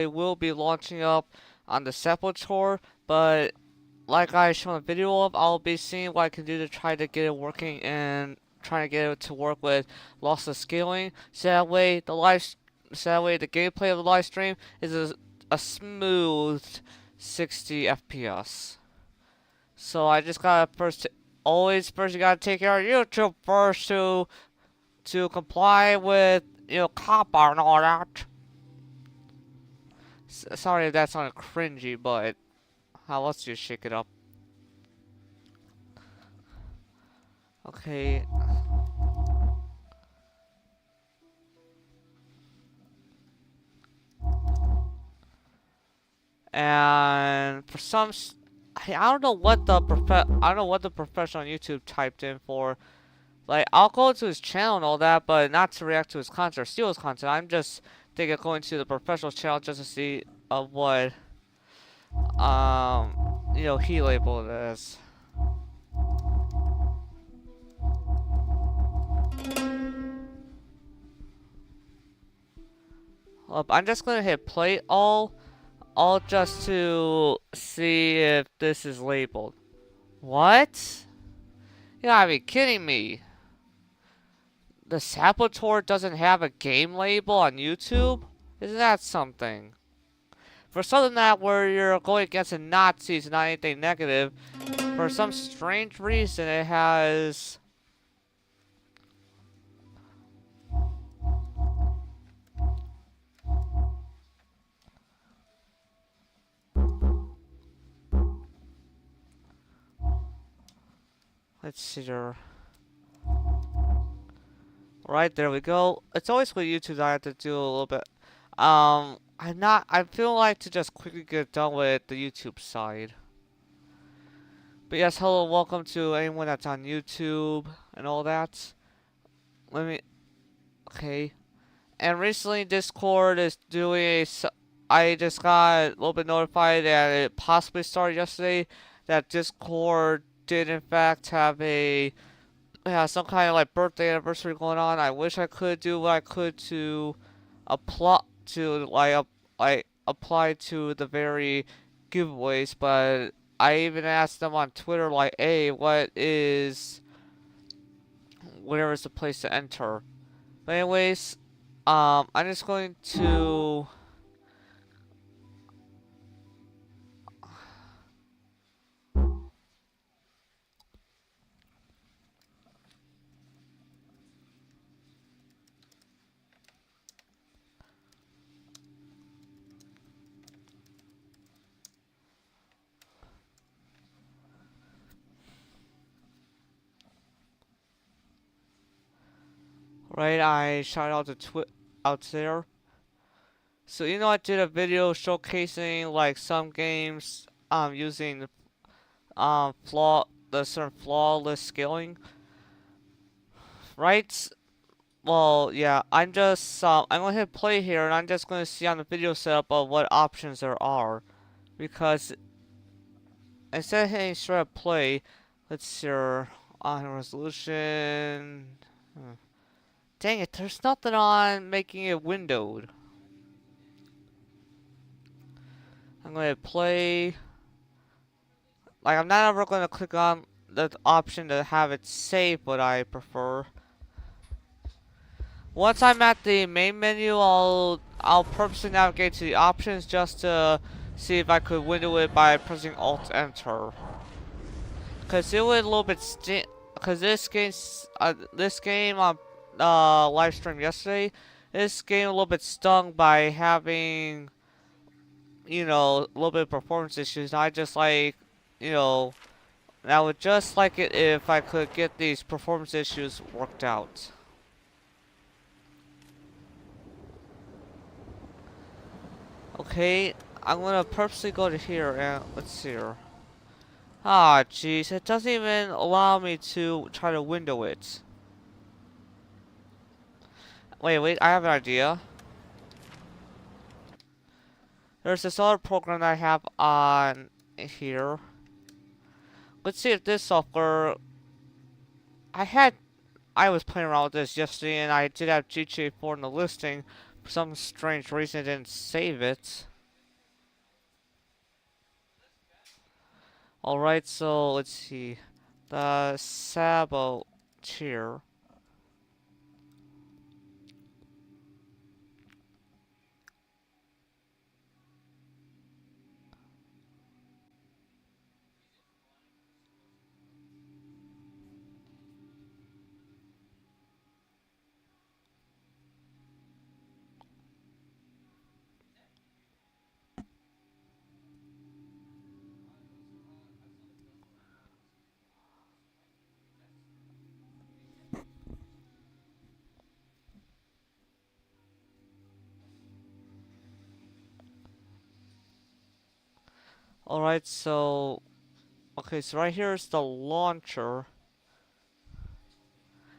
It will be launching up on the Saboteur, but like I showed a video of, I'll be seeing what I can do to try to get it working and trying to get it to work with lossless scaling. So that way the gameplay of the live stream is a smooth 60 FPS. So I just gotta first you gotta take care of YouTube first to comply with copper and all that. Sorry if that sounded cringy, but let's just shake it up. Okay. And for some, I don't know what the professional on YouTube typed in for. Like, I'll go to his channel and all that, but not to react to his content or steal his content. I'm just thinking of going to the professional channel just to see what he labeled it as. I'm just gonna hit play all just to see if this is labeled. What? You gotta be kidding me. The Saboteur doesn't have a game label on YouTube? Isn't that something? For something that where you're going against the Nazis and not anything negative, for some strange reason it has... Let's see here. Right, there we go. It's always with YouTube that I have to do a little bit. I feel like to just quickly get done with the YouTube side. But yes, hello, welcome to anyone that's on YouTube and all that. Okay. And recently Discord is doing I just got a little bit notified that it possibly started yesterday that Discord did in fact have some kind of like birthday anniversary going on. I wish I could do what I could to apply to the very giveaways, but I even asked them on Twitter like, hey, whatever is the place to enter. But anyways, I'm just going to I shout out to out there. So I did a video showcasing like some games using certain flawless scaling. Right? Well, yeah, I'm gonna hit play here and I'm just gonna see on the video setup of what options there are. Because instead of hitting straight up play, let's see on resolution. Dang it, there's nothing on making it windowed. I'm gonna play. Like, I'm not ever gonna click on the option to have it save what I prefer. Once I'm at the main menu, I'll purposely navigate to the options just to see if I could window it by pressing Alt Enter. Cause it was a little bit cause this game on live stream yesterday, this game a little bit stung by having a little bit of performance issues. And I just like I would just like it if I could get these performance issues worked out. Okay, I'm gonna purposely go to here and let's see here. Ah, jeez, it doesn't even allow me to try to window it. Wait, I have an idea. There's this other program that I have on here. Let's see if this software... I was playing around with this yesterday and I did have GTA 4 in the listing. For some strange reason I didn't save it. Alright, so let's see. The Saboteur. Alright, so okay, so right here is the launcher.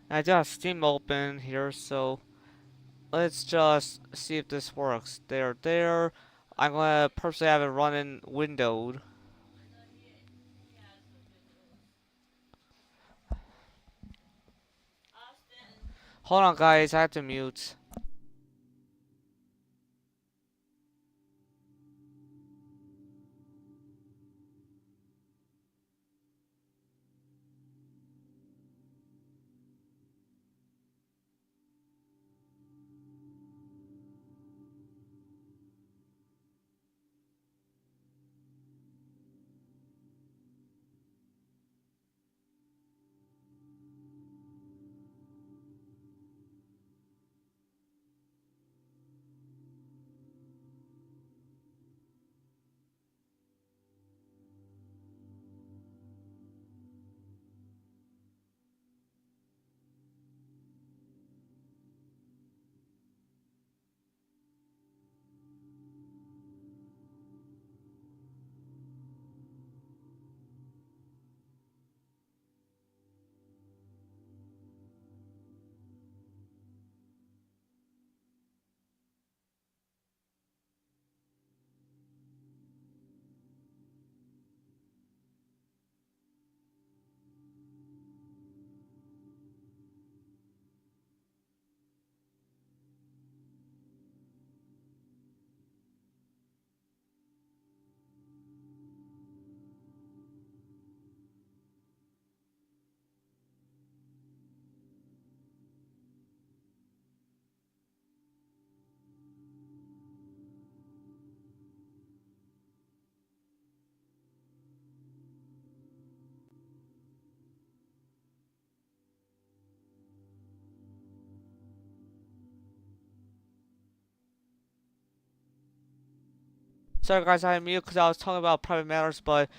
And I do have Steam open here, so let's just see if this works. There. I'm gonna personally have it running windowed. Hold on, guys, I have to mute. Sorry, guys, I mute because I was talking about private matters, but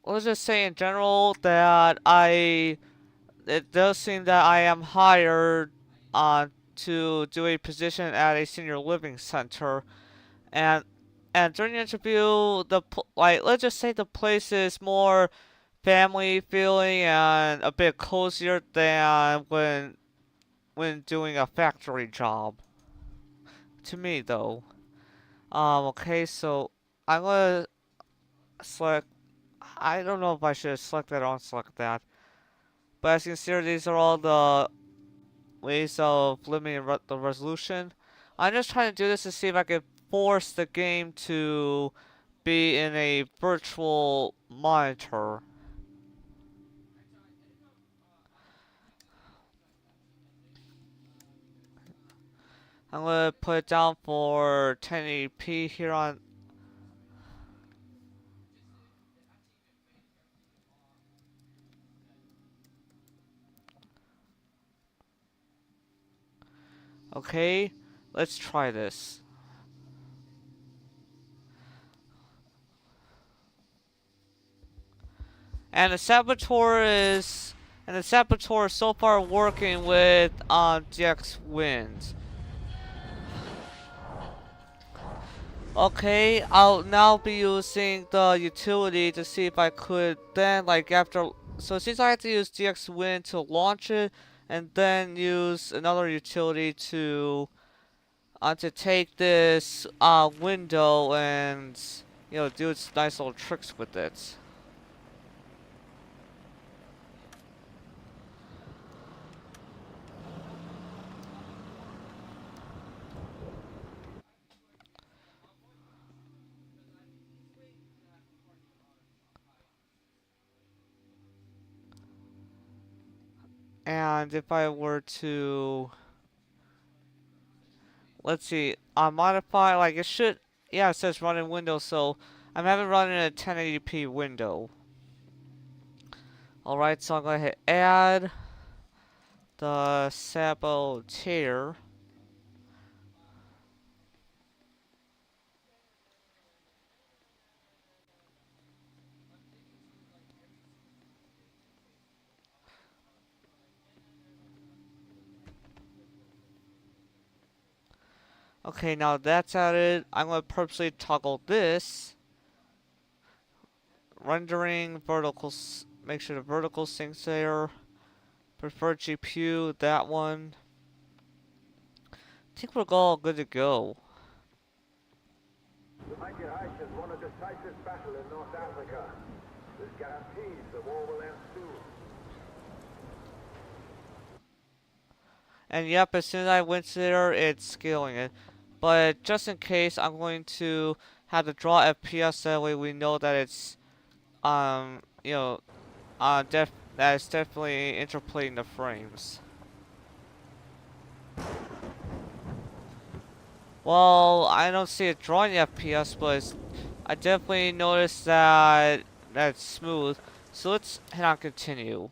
let's just say in general that it does seem that I am hired to do a position at a senior living center, and during the interview, like let's just say the place is more family feeling and a bit cozier than when doing a factory job. To me, though. Okay, so I'm gonna select. I don't know if I should select that or unselect that. But as you can see, these are all the ways of limiting the resolution. I'm just trying to do this to see if I can force the game to be in a virtual monitor. I'm gonna put it down for 1080p here on. Okay, let's try this. And the Saboteur is so far working with DX Winds. Okay, I'll now be using the utility to see if I could then, like, after. So since I have to use DX Wind to launch it, and then use another utility to take this window and do its nice little tricks with it. And if I were to, let's see, modify, like it should, yeah, it says run in Windows, so I'm having run in a 1080p window. Alright, so I'm going to hit add the Saboteur. Okay, now that's added. I'm going to purposely toggle this. Rendering vertical, make sure the vertical syncs there. Preferred GPU, that one. I think we're all good to go. The mighty Reich has won a decisive battle in North Africa. This guarantees the war will end soon. And yep, as soon as I went there, it's scaling it. But just in case, I'm going to have to draw FPS, that way we know that it's, you know, that it's definitely interpolating the frames. Well, I don't see it drawing the FPS, but I definitely noticed that that's smooth. So let's hit on continue.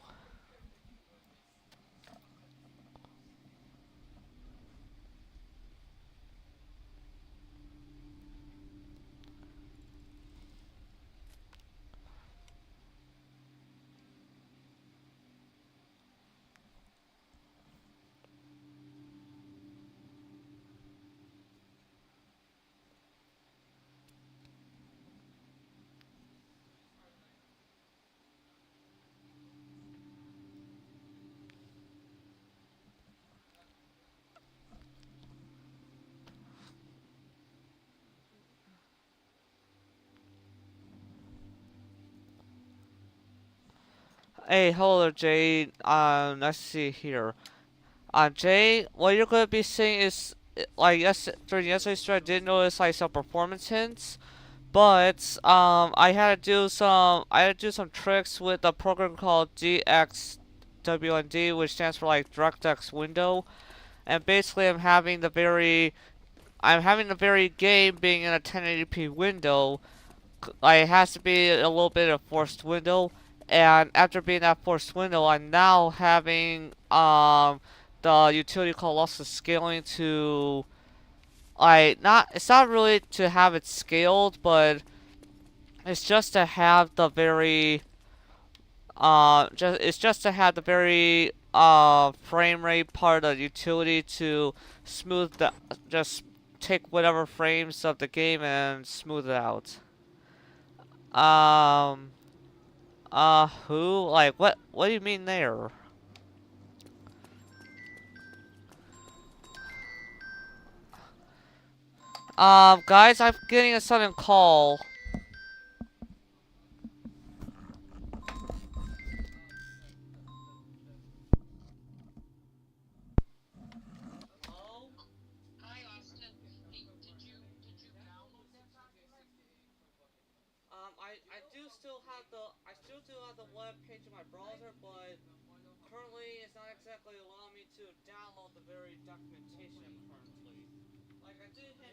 Hey, hello there, Jay. Nice to see you here. Jay, what you're gonna be seeing is like during yesterday's stream, I did notice like some performance hints, but I had to do some tricks with a program called DXWND, which stands for like DirectX Window, and basically I'm having the very game being in a 1080p window. Like, it has to be a little bit of forced window, and after being that forced window, I'm now having the utility called lossless scaling to like not it's not really to have it scaled, but it's just to have the very it's just to have the very frame rate part of the utility to smooth the just take whatever frames of the game and smooth it out. Um who? Like, what do you mean there? Guys, I'm getting a sudden call. I still do have the web page in my browser, but currently it's not exactly allowing me to download the very documentation currently. Like, I did hit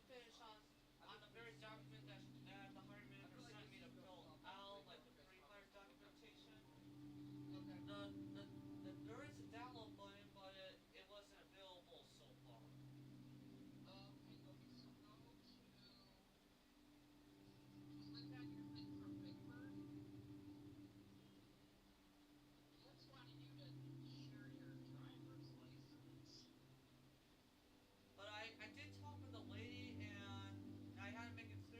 finish on the very document that the hiring manager sent me to fill out, like the pre-hire documentation. There is a download button, but it wasn't available so far. But I did talk with the lady, and I had to make it clear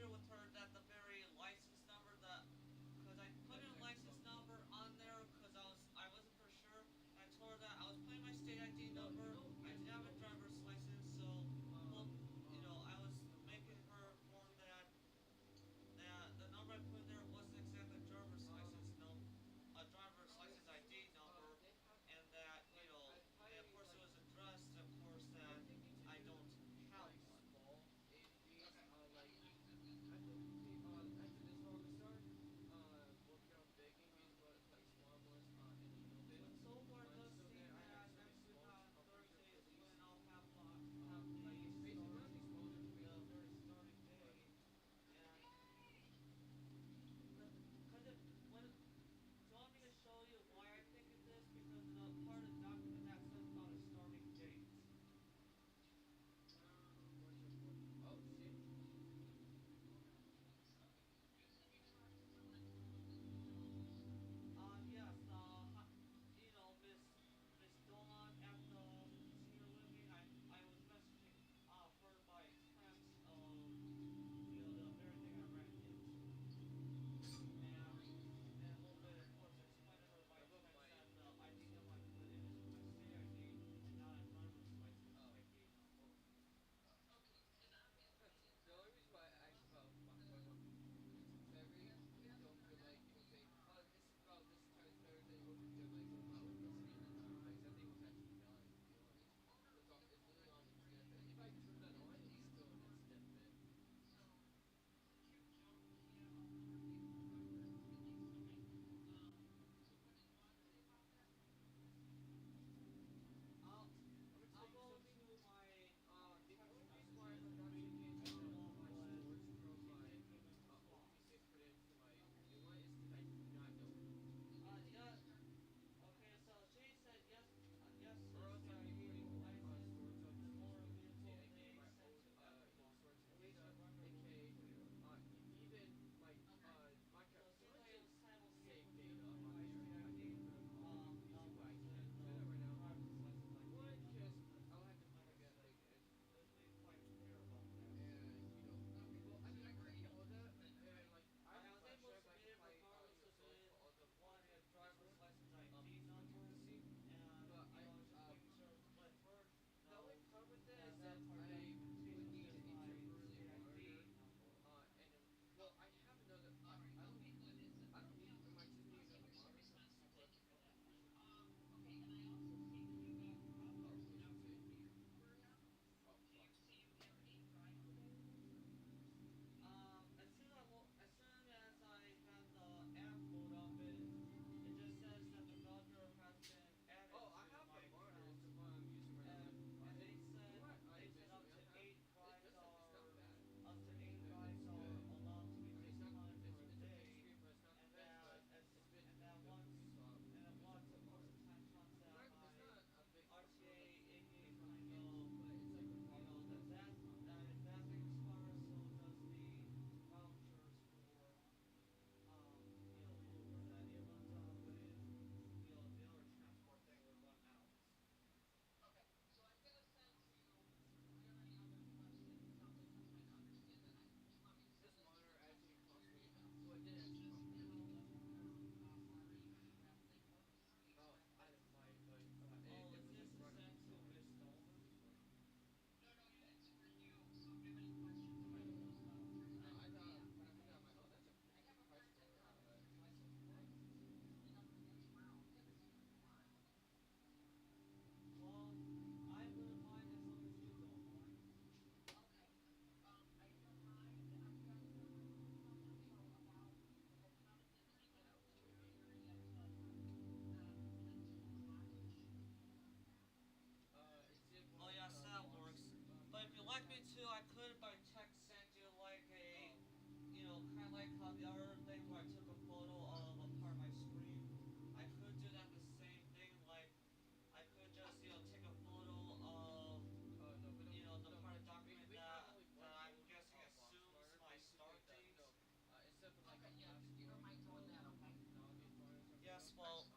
Yes, well,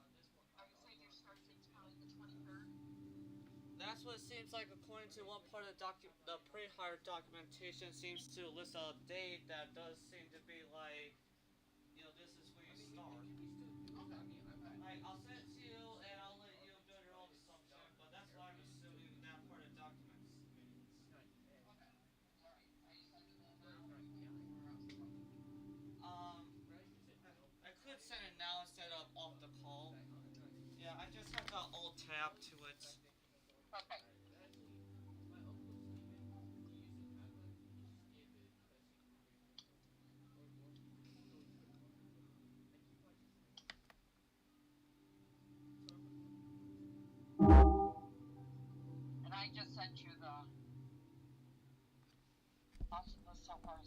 Are you saying your start date's probably the 23rd? that's what it seems like according to one part of the pre-hire documentation seems to list a date that does seem to be like, you know, this is when you start. Like, I'll send it to you and I'll let you do your own assumption, but that's what I'm assuming that part of the documents means. Um, I could send it now instead of off the call. Yeah, I just have the alt tab to it. Okay. And I just sent you the option list so far.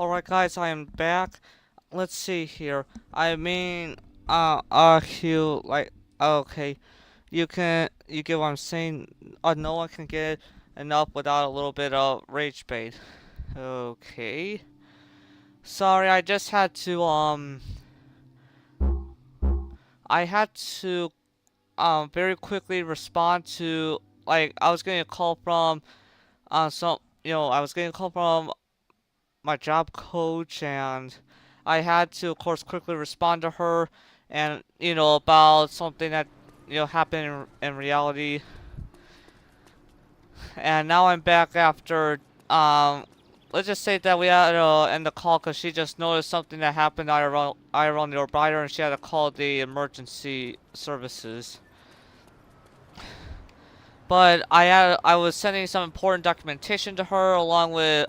Alright guys, I am back. Let's see here. I mean, Hugh, like, okay. You get what I'm saying? No one can get enough without a little bit of rage bait. Okay. Sorry, I just had to, I had to, very quickly respond to, like, I was getting a call from, I was getting a call from my job coach, and I had to, of course, quickly respond to her, and about something that happened in reality. And now I'm back after let's just say that we had to end the call because she just noticed something that happened around the provider, and she had to call the emergency services. But I was sending some important documentation to her along with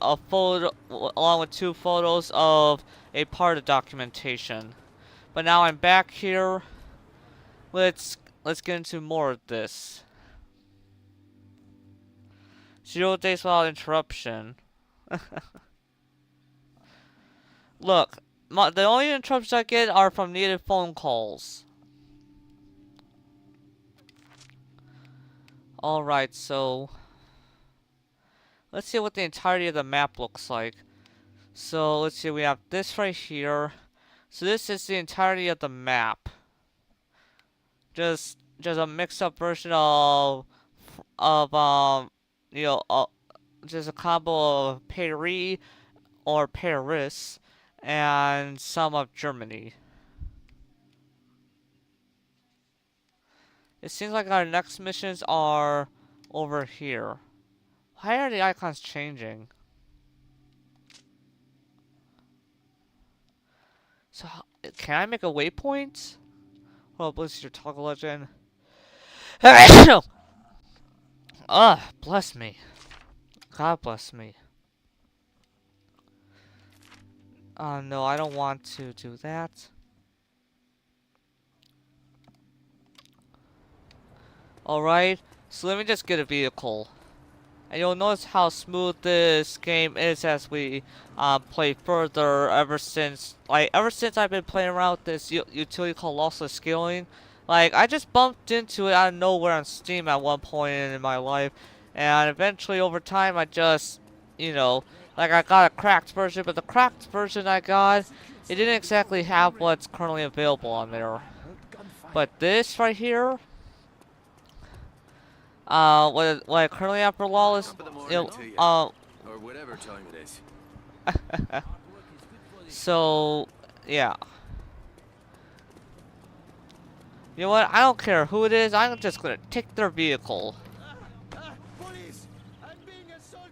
two photos of a part of documentation. But now I'm back here. Let's get into more of this. 0 days without interruption. Look, the only interruptions I get are from needed phone calls. Alright, so let's see what the entirety of the map looks like. So let's see, we have this right here. So this is the entirety of the map. Just a mixed up version of you know uh, just a combo of Paris or Paris and some of Germany. It seems like our next missions are over here. Why are the icons changing? So, can I make a waypoint? Oh, bless your toggle legend. Bless me. God bless me. Oh no, I don't want to do that. Alright, so let me just get a vehicle. And you'll notice how smooth this game is as we play further ever since I've been playing around with this utility called lossless scaling. Like, I just bumped into it out of nowhere on Steam at one point in my life, and eventually over time I just, like, I got a cracked version, but the cracked version I got, it didn't exactly have what's currently available on there. But this right here, what I currently have for lawless, or whatever time it is. so, yeah. You know what? I don't care who it is. I'm just gonna take their vehicle. Police! I'm being assaulted!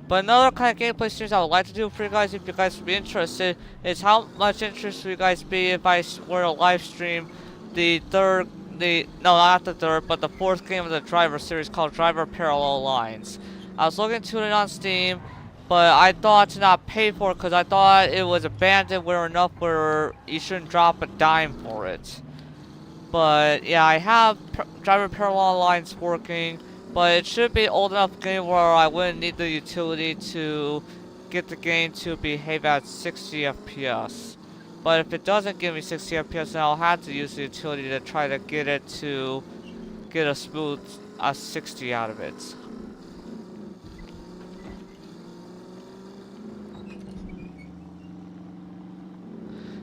But another kind of gameplay series I would like to do for you guys, if you guys would be interested, is how much interest would you guys be if I were to live stream no, not the third, but the fourth game of the Driver series called Driver Parallel Lines. I was looking to it on Steam, but I thought to not pay for it because I thought it was abandoned enough where you shouldn't drop a dime for it. But yeah, I have Driver Parallel Lines working, but it should be old enough game where I wouldn't need the utility to get the game to behave at 60 FPS. But if it doesn't give me 60 FPS, then I'll have to use the utility to try to get it to get a smooth 60 out of it.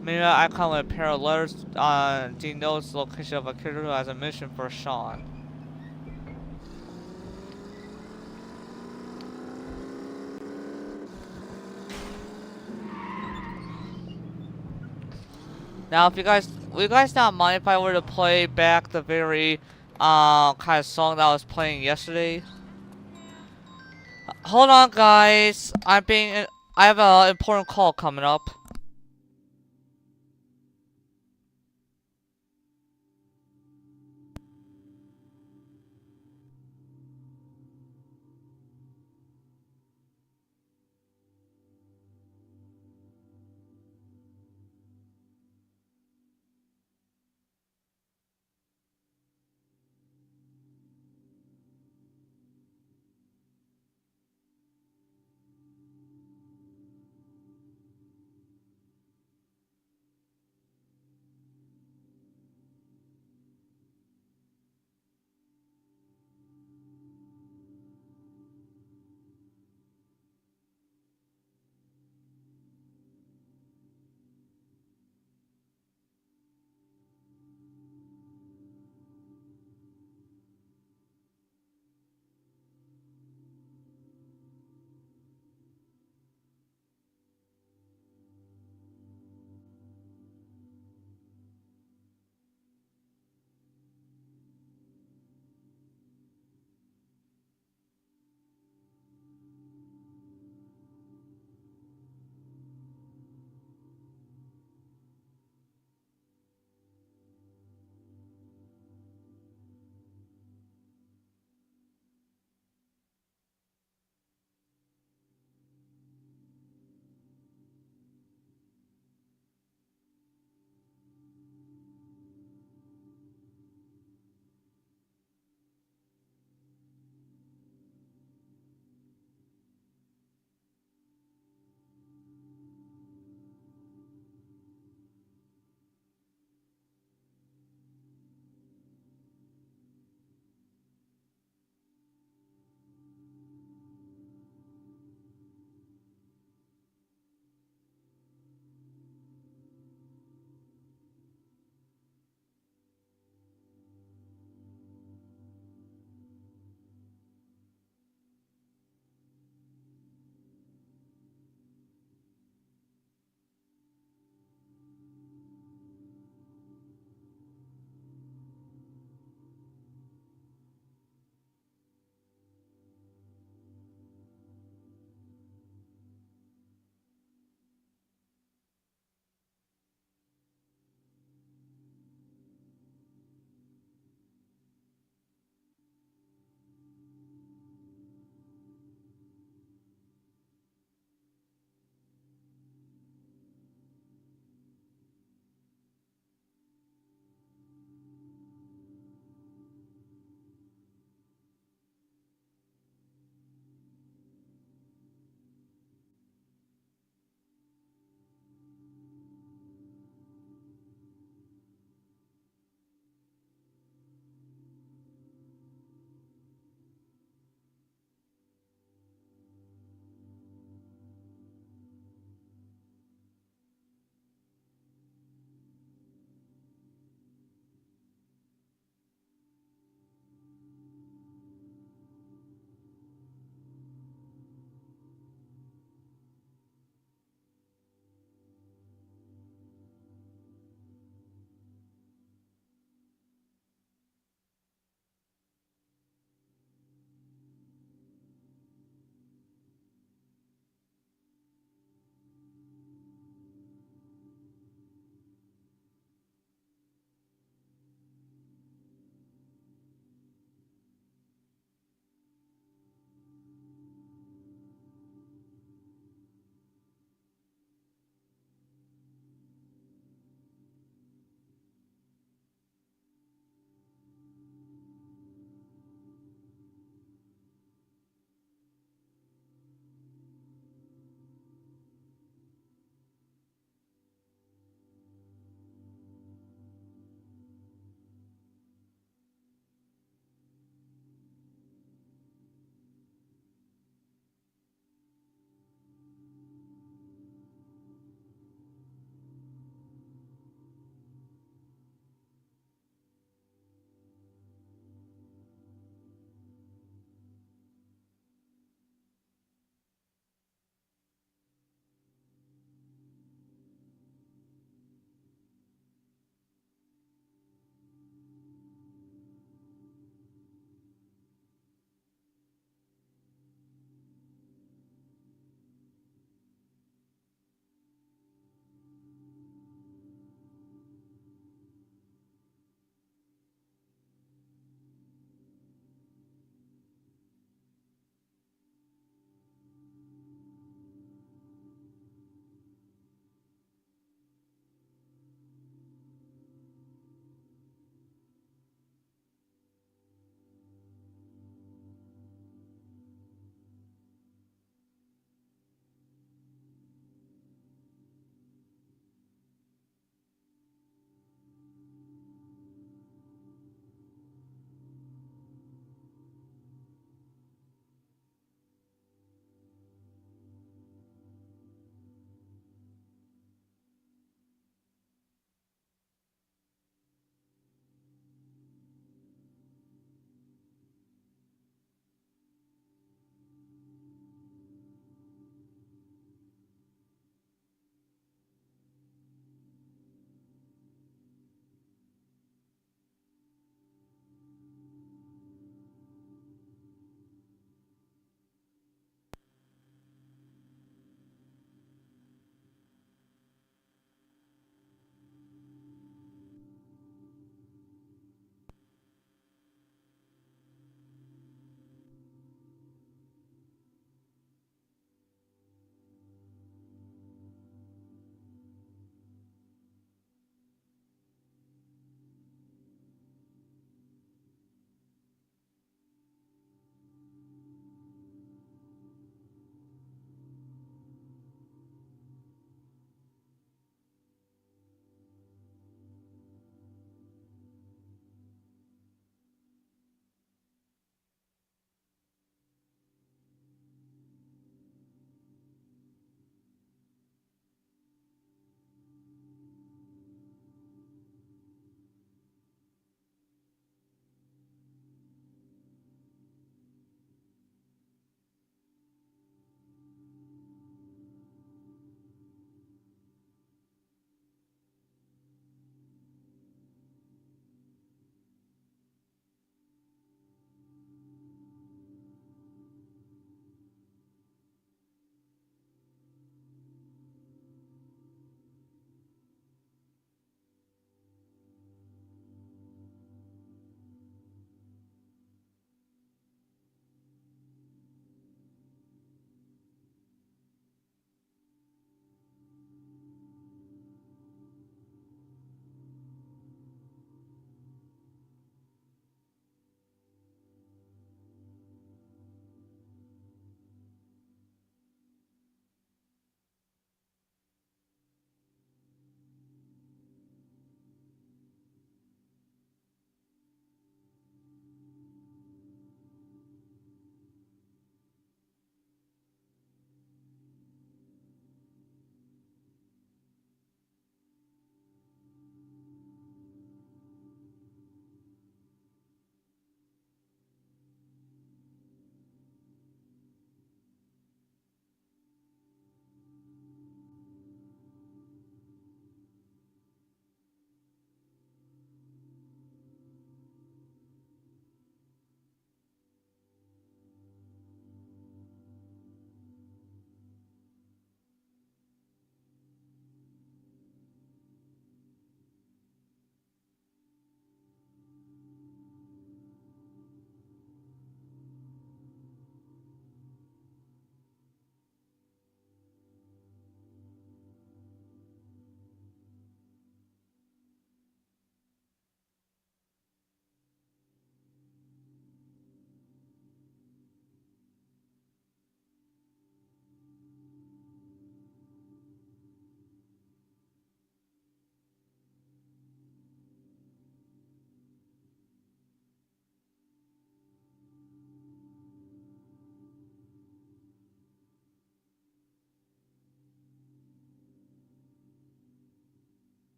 Maybe I icon with a pair of letters denotes the location of a character who has a mission for Sean. Now, would you guys not mind if I were to play back the very kind of song that I was playing yesterday? Hold on, guys. I have an important call coming up.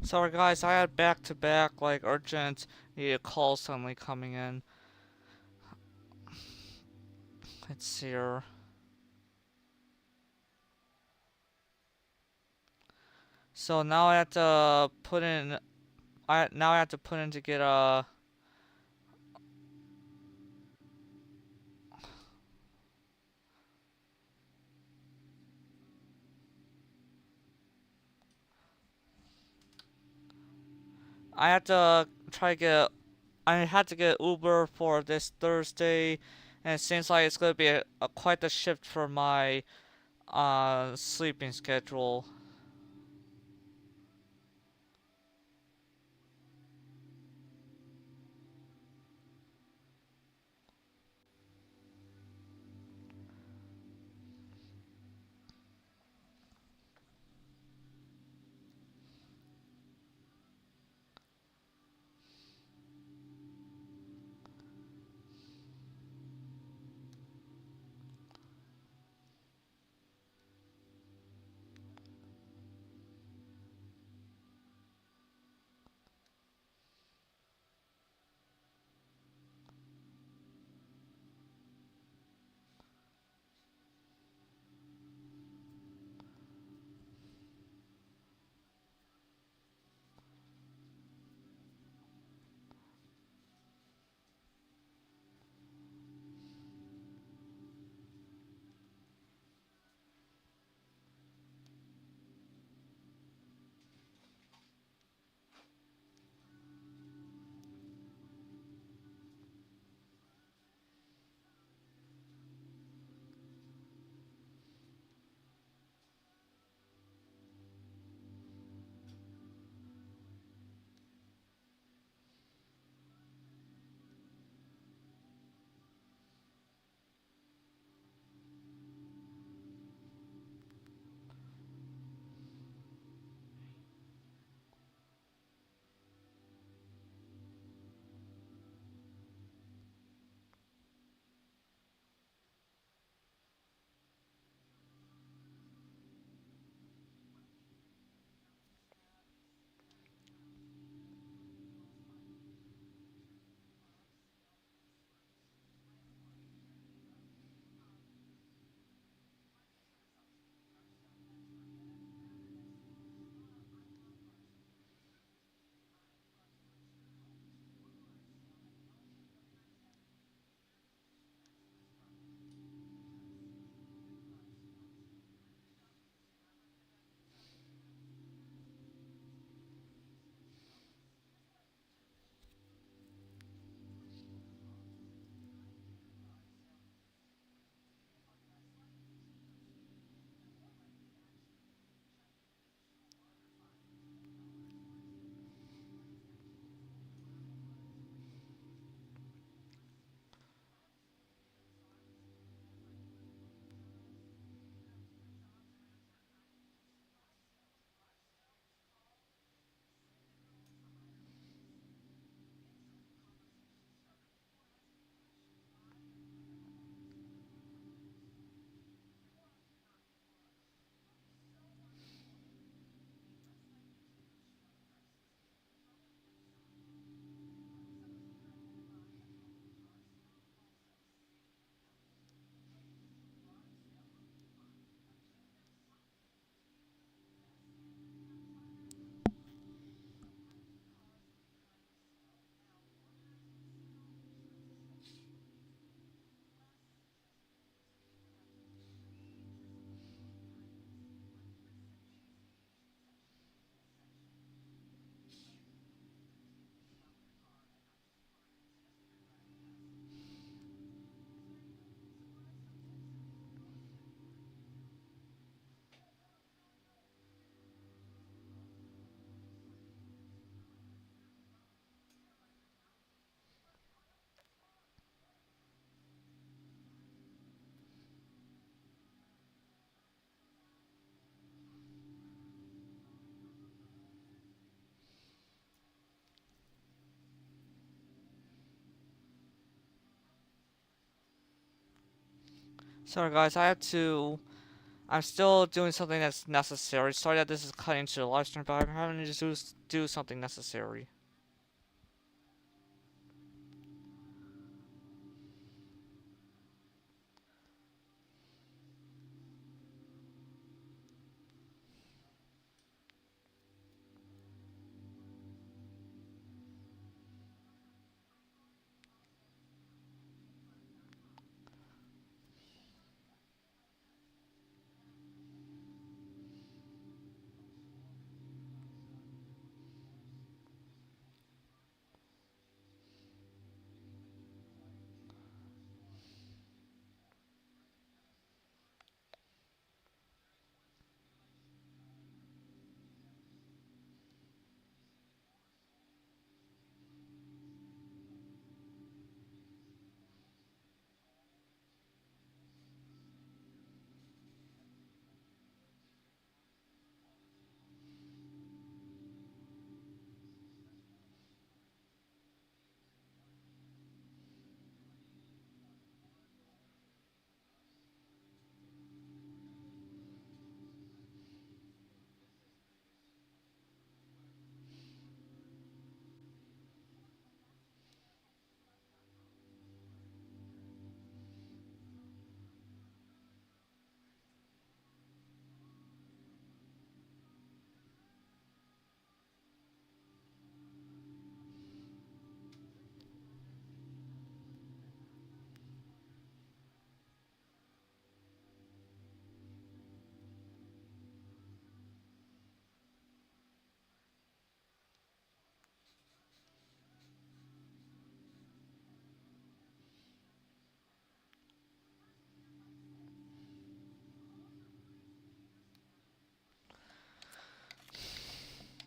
Sorry guys, I had back-to-back, like, urgent, needed calls suddenly coming in. Let's see here. So now I have to put in, now I have to put in to get a, I have to try to get, I had to get Uber for this Thursday, and it seems like it's gonna be quite a shift for my, sleeping schedule. Sorry guys, I have to I'm still doing something that's necessary. Sorry that this is cut into the live stream, but I'm having to do something necessary.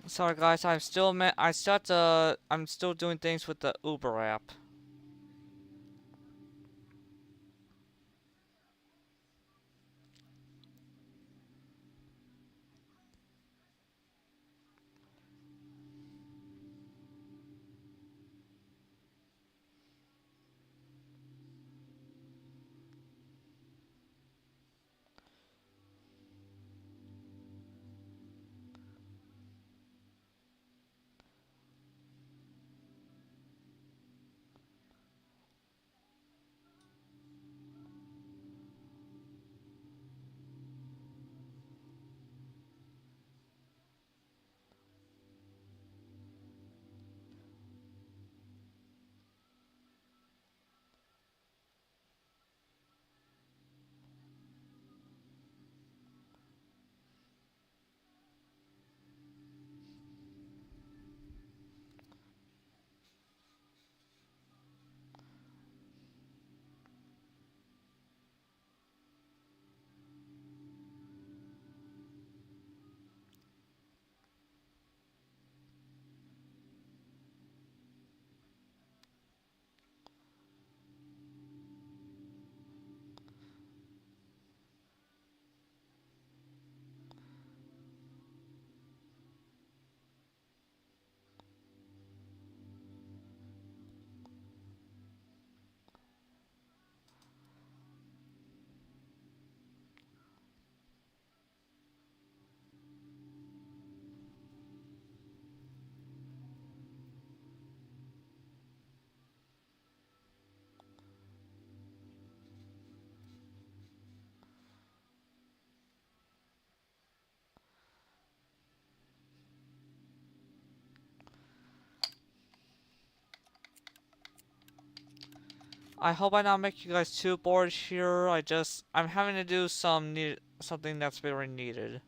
Sorry guys, I'm still doing things with the Uber app. I hope I not make you guys too bored here. I'm having to do something that's very needed.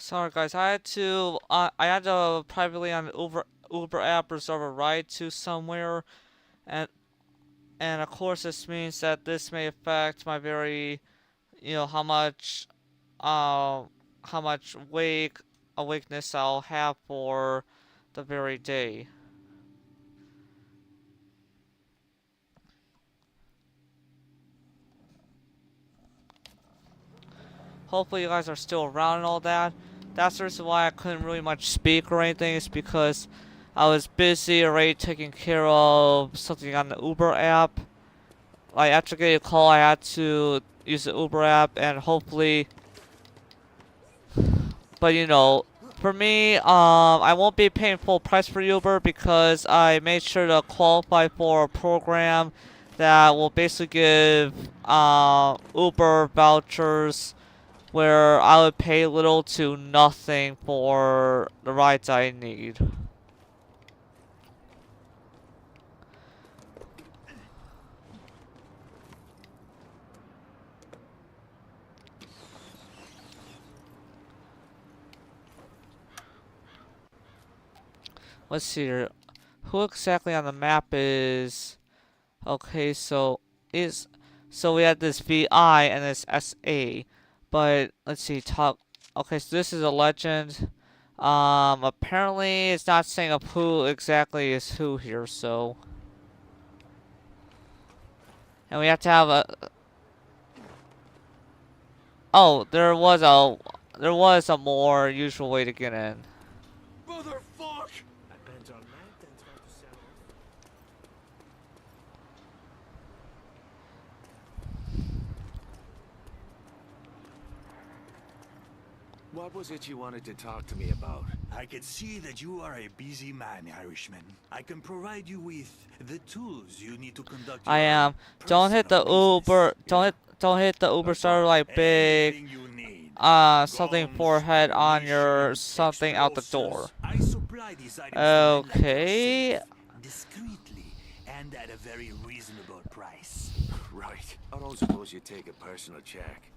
Sorry guys, I had to privately on the Uber app reserve a ride to somewhere, and of course this means that this may affect my very, how much awakeness I'll have for the very day. Hopefully you guys are still around and all that. That's the reason why I couldn't really much speak or anything, is because I was busy already taking care of something on the Uber app. Like after getting a call, I had to use the Uber app, and hopefully, but for me, I won't be paying full price for Uber because I made sure to qualify for a program that will basically give Uber vouchers where I would pay little to nothing for the rides I need. Let's see here. Who exactly on the map is... Okay, so we have this VI and this SA. But let's see, talk. Okay, so this is a legend. Apparently it's not saying up who exactly is who here, so. And we have to have a. Oh, there was a more usual way to get in. Motherfuck! I bent on that and tried to sell off. What was it you wanted to talk to me about? I can see that you are a busy man, Irishman. I can provide you with the tools you need to conduct your I am. Don't hit the personal Uber. business. Don't hit the Uber starter like big. Anything you need. Something Guns, forehead on your munitions, something out the door. explosives. I supply these items directly to your Okay. safe, discreetly and at a very reasonable price. Right. I don't suppose you take a personal check.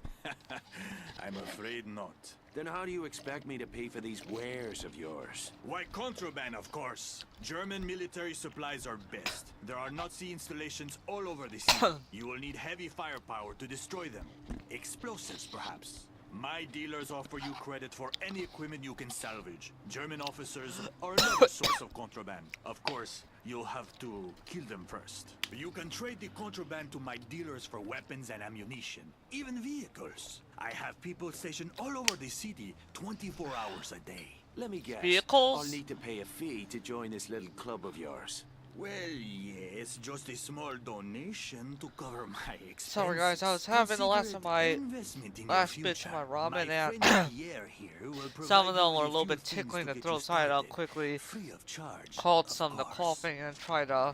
I'm afraid not. Then how do you expect me to pay for these wares of yours? Why, contraband, of course. German military supplies are best. There are Nazi installations all over the city. You will need heavy firepower to destroy them. Explosives, perhaps. My dealers offer you credit for any equipment you can salvage. German officers are another source of contraband. Of course, you'll have to kill them first. You can trade the contraband to my dealers for weapons and ammunition, even vehicles. I have people stationed all over the city 24 hours a day. Let me guess. Vehicles? I'll need to pay a fee to join this little club of yours. Well, yes, just a small donation to cover my expenses. Sorry guys, I was having the last Consider of my it investment in your last bits of future. my ramen, and friend Pierre here will some provide of you them with were a little few bit things tickling to the get you throat, so I had to started, quickly free of charge, called of some of the course. coughing and try to,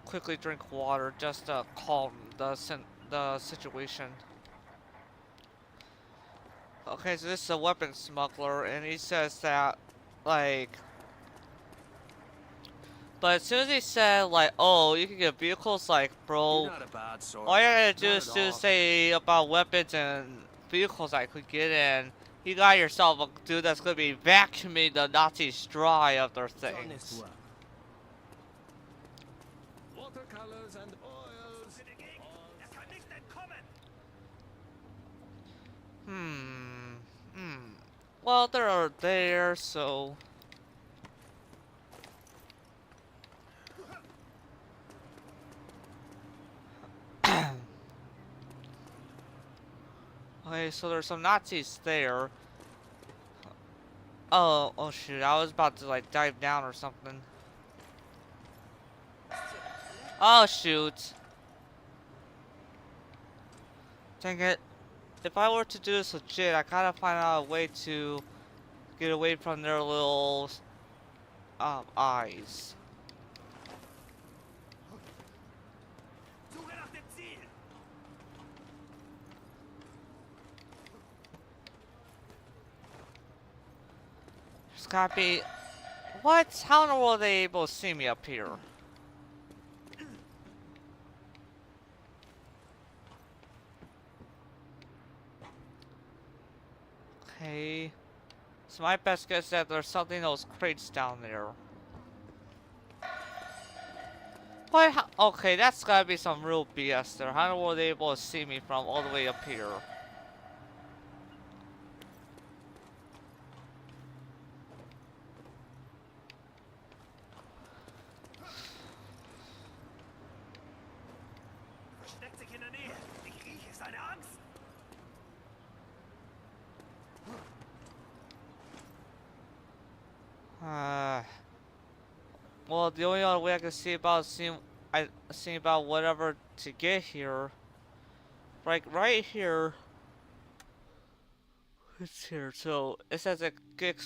quickly drink water just to calm the situation. Okay, so this is a weapons smuggler, and he says that, like. But as soon as he said, like, oh, you can get vehicles, like, bro, You're not a bad sort. all you gotta do Not is at to all. say about weapons and vehicles I could get in. You got yourself a dude that's gonna be vacuuming the Nazis dry of their things. Watercolors and oils. Well, they're there, so. Okay, so there's some Nazis there. Oh shoot, I was about to like dive down or something. Oh shoot. Dang it. If I were to do this legit, I gotta find out a way to get away from their little eyes. There's gotta be... What? How in the world are they able to see me up here? Okay. So my best guess is that there's something in those crates down there. What? Okay, that's gotta be some real BS there. How were they able to see me from all the way up here? Versteckt sich in der Nähe. Ich rieche seine Angst. Well, the only other way I can see about seeing about whatever to get here, right here. It's here. So it says like get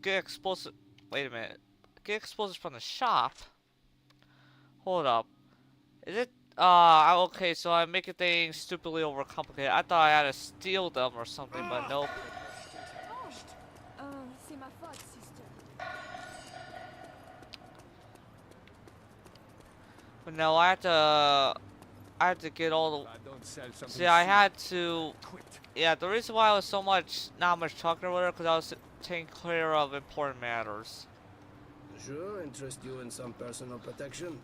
explosive. Wait a minute. Get explosives from the shop. Hold up. Is it? Okay. So I'm making things stupidly overcomplicated. I thought I had to steal them or something, but nope. C'est ma faute, sister. But no, I had to get all the. See, I had to. Yeah, the reason why I was not much talking or whatever, because I was taking care of important matters. Sure, interest you in some personal protection?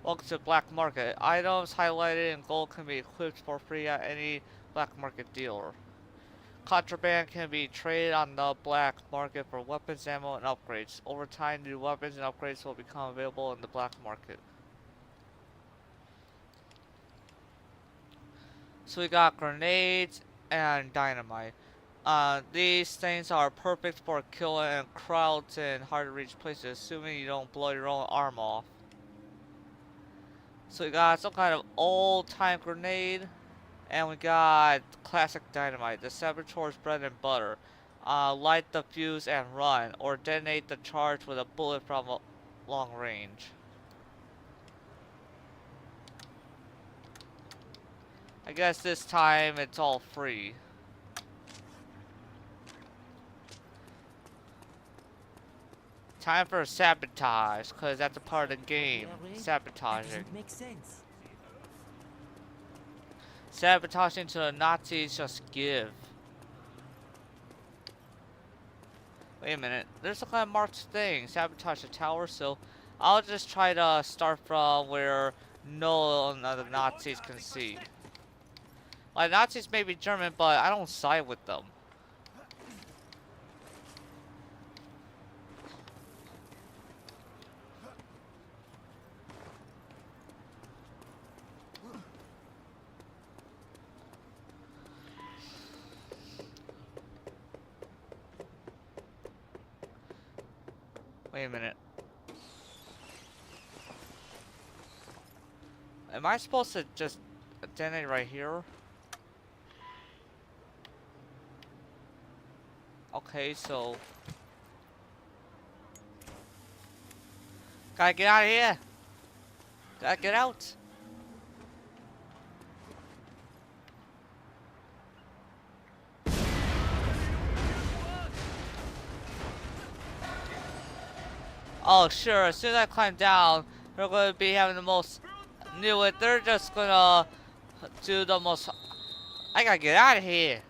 Welcome to Black Market. Items highlighted in gold can be equipped for free at any Black Market dealer. Contraband can be traded on the Black Market for weapons, ammo, and upgrades. Over time, new weapons and upgrades will become available in the Black Market. So we got grenades and dynamite. These things are perfect for killing in crowds in hard to reach places, assuming you don't blow your own arm off. So we got some kind of old time grenade, and we got classic dynamite. The Saboteur's bread and butter. Light the fuse and run, or detonate the charge with a bullet from a long range. I guess this time it's all free. Time for sabotage, cause that's a part of the game. Sabotaging. Makes sense. Sabotaging to the Nazis just give. Wait a minute, there's some kind of marked thing. Sabotage the tower, so I'll just try to start from where none of the Nazis can see. Like, Nazis may be German, but I don't side with them. Wait a minute. Am I supposed to just detonate right here? Okay, so gotta get out of here. Gotta get out. Oh sure, as soon as I climb down, they're gonna be having the most knew it, they're just gonna do the most. I gotta get out of here.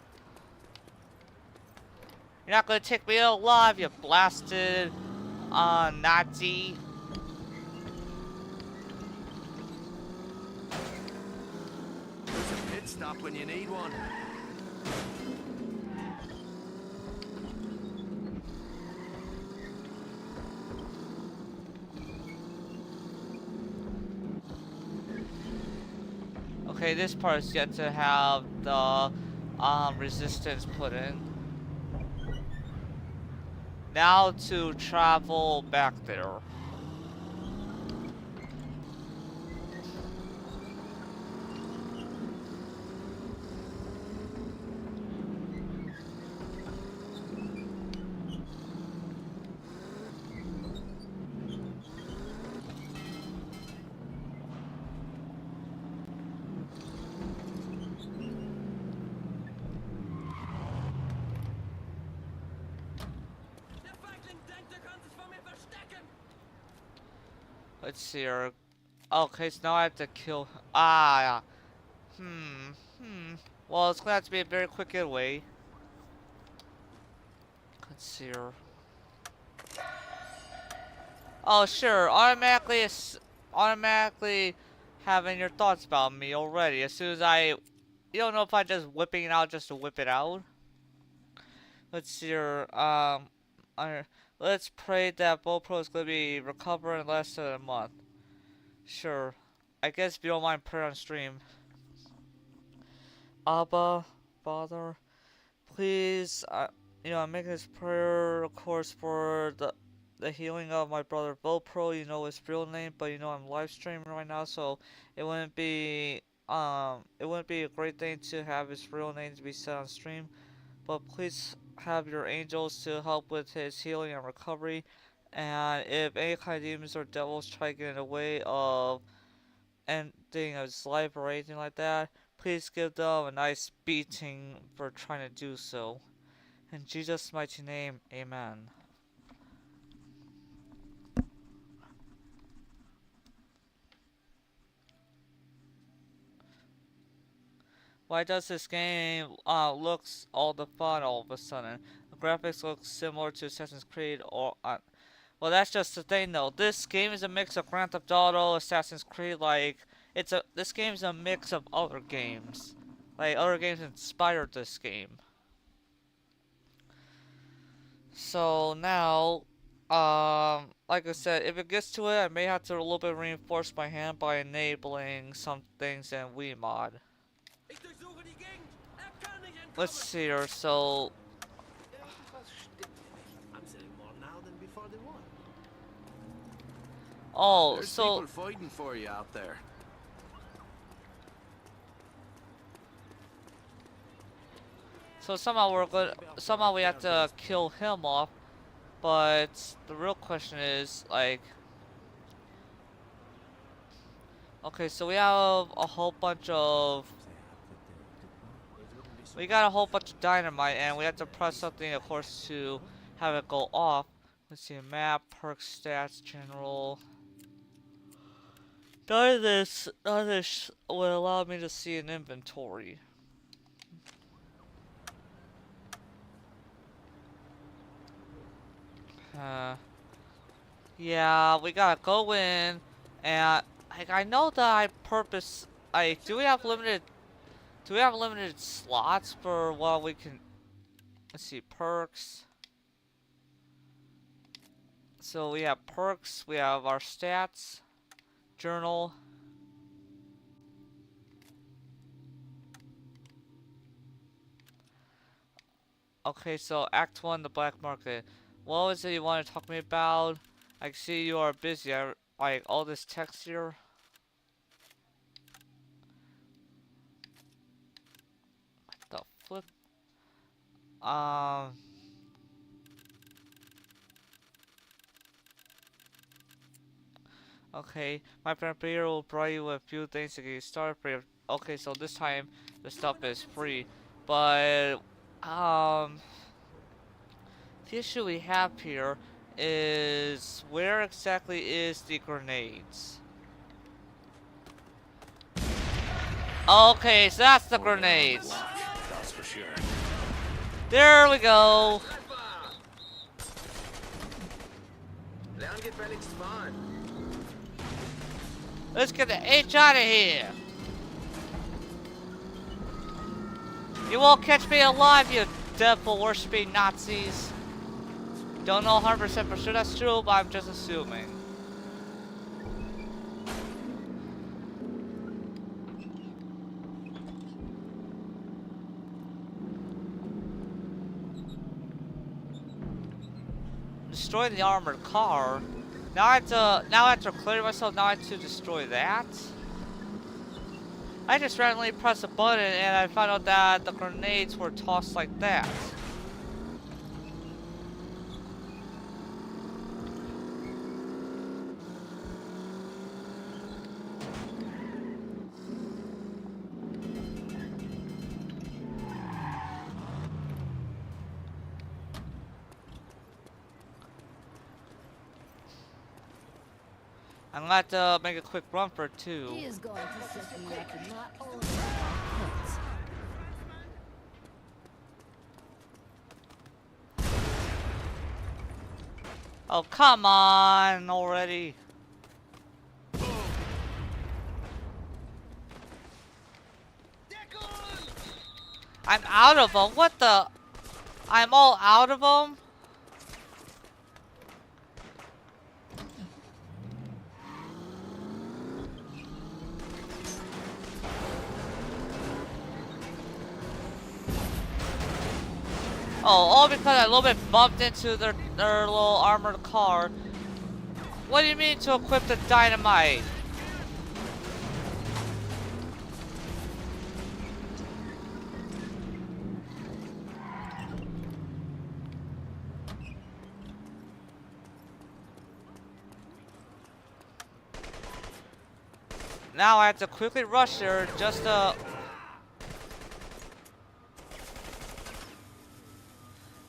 You're not gonna take me alive, you blasted Nazi. There's a pit stop when you need one. Okay, this part is yet to have the resistance put in. Now to travel back there. Let's see here. Okay, so now I have to kill. Yeah. Well, it's gonna have to be a very quick getaway. Let's see here. Oh, sure. Automatically having your thoughts about me already. As soon as you don't know if I'm just whipping it out just to whip it out. Let's see here. Let's pray that GoPro is gonna be recovered in less than a month. Sure. I guess if you don't mind prayer on stream. Abba, Father, please, I'm making this prayer, of course, for the healing of my brother GoPro. You know his real name, but you know I'm live streaming right now, so it wouldn't be a great thing to have his real name to be said on stream. But please have your angels to help with his healing and recovery. And if any kind of demons or devils try to get in the way of ending his life or anything like that, please give them a nice beating for trying to do so. In Jesus' mighty name, amen. Why does this game looks all the fun all of a sudden? The graphics look similar to Assassin's Creed or well, that's just the thing though. This game is a mix of Grand Theft Auto, Assassin's Creed. Like this game is a mix of other games. Like other games inspired this game. So now, like I said, if it gets to it, I may have to a little bit reinforce my hand by enabling some things in Wiimodd. Let's see here, so... I'm selling more now than before the war. Oh, There's so... people fighting for you out there. So somehow we have to kill him off, but the real question is, like... Okay, so we have a whole bunch of... We got a whole bunch of dynamite, and we have to press something, of course, to have it go off. Let's see, map, perks, stats, general. None of this will allow me to see an inventory. Yeah, we gotta go in, and like I know that do we have limited slots for what we can? Let's see, perks. So we have perks, we have our stats, journal. Okay, so Act 1, the black market. What was it you want to talk to me about? I see you are busy. Like all this text here. What the flip? Okay, my friend here will provide you with a few things to get you started free. Okay, so this time the stuff is free, but the issue we have here is where exactly is the grenades? Okay, so that's the grenades. That's for sure. There we go. Let's get the H out of here. You won't catch me alive, you devil worshipping Nazis. Don't know 100% for sure that's true, but I'm just assuming. Destroy the armored car. Now I have to clear myself. Now I have to destroy that. I just randomly pressed a button and I found out that the grenades were tossed like that. I'm gonna have to make a quick run for it too. He is going to set me up in my own pits. Oh, come on already. I'm out of them. What the? I'm all out of them? Oh, all because I a little bit bumped into their little armored car. What do you mean to equip the dynamite? Now I have to quickly rush there just to...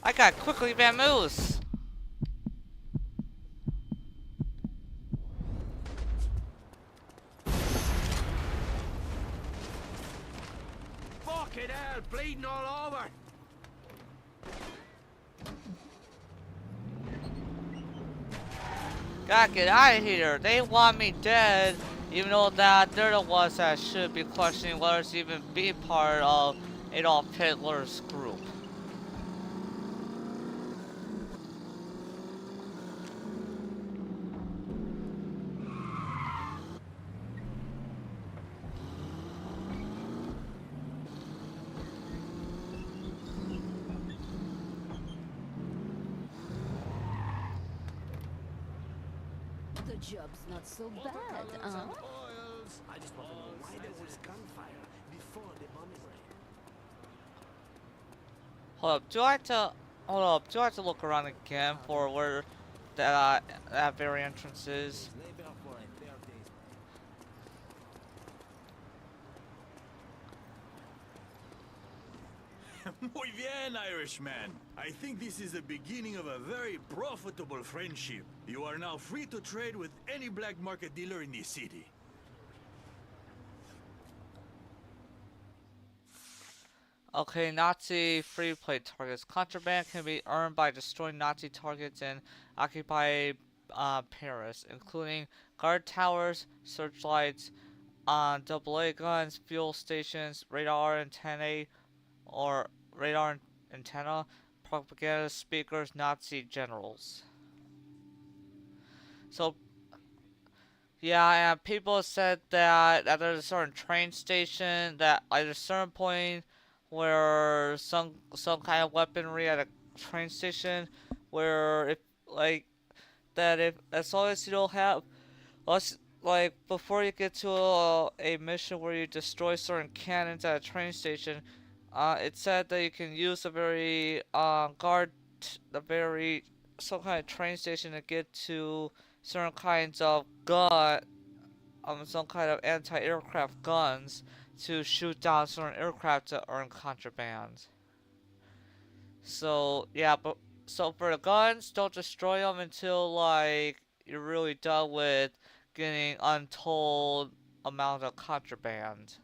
I got quickly vamoose. Fucking hell, bleeding all over. Gotta get out of here. They want me dead, even though that they're the ones that should be questioning whether to even be part of Adolf Hitler's group. The job's not so bad, huh? I just want to know why there was gunfire before the bombing raid. Hold up, do I have to... Hold up, do I have to look around again for where that very entrance is? Labor for a fair day's work. Muy bien, Irishman. I think this is the beginning of a very profitable friendship. You are now free to trade with any black market dealer in this city. Okay, Nazi free play targets. Contraband can be earned by destroying Nazi targets in occupied Paris, including guard towers, searchlights, AA guns, fuel stations, radar antennae, or radar antenna, propaganda speakers, Nazi generals. So, yeah, and people said that there's a certain train station that at a certain point where some kind of weaponry at a train station where if like that if as long as you don't have like before you get to a mission where you destroy certain cannons at a train station, it said that you can use a very the very some kind of train station to get to certain kinds of some kind of anti-aircraft guns to shoot down certain aircraft to earn contraband. So yeah, but so for the guns, don't destroy them until like you're really done with getting untold amount of contraband.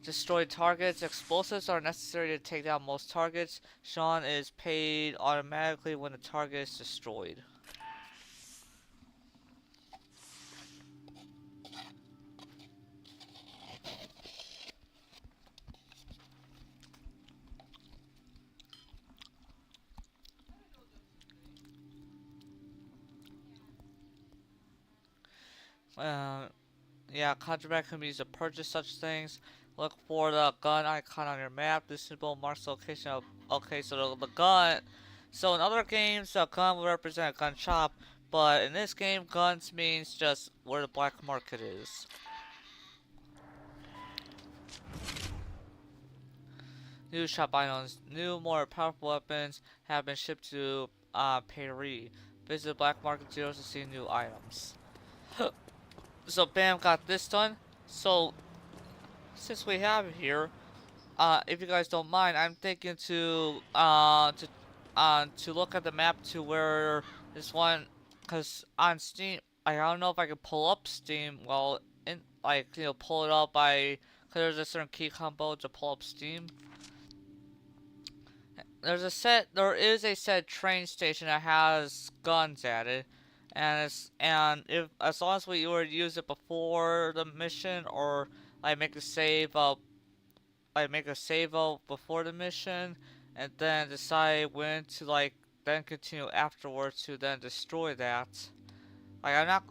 Destroy targets. Explosives are necessary to take down most targets. Sean is paid automatically when the target is destroyed. Yeah, contraband can be used to purchase such things. Look for the gun icon on your map. This symbol marks the location of... Okay, so the gun... So in other games, a gun will represent a gun shop, but in this game, guns means just where the black market is. New shop items. New, more powerful weapons have been shipped to Paris. Visit black market dealers to see new items. So bam, got this done. So since we have it here, if you guys don't mind, I'm thinking to look at the map to where this one, cause on Steam, I don't know if I can pull up Steam while in like pull it up by, cause there's a certain key combo to pull up Steam. there is a said train station that has guns at it, and if as long as we were to use it before the mission or like make a save out before the mission, and then decide when to like then continue afterwards to then destroy that. Like I'm not,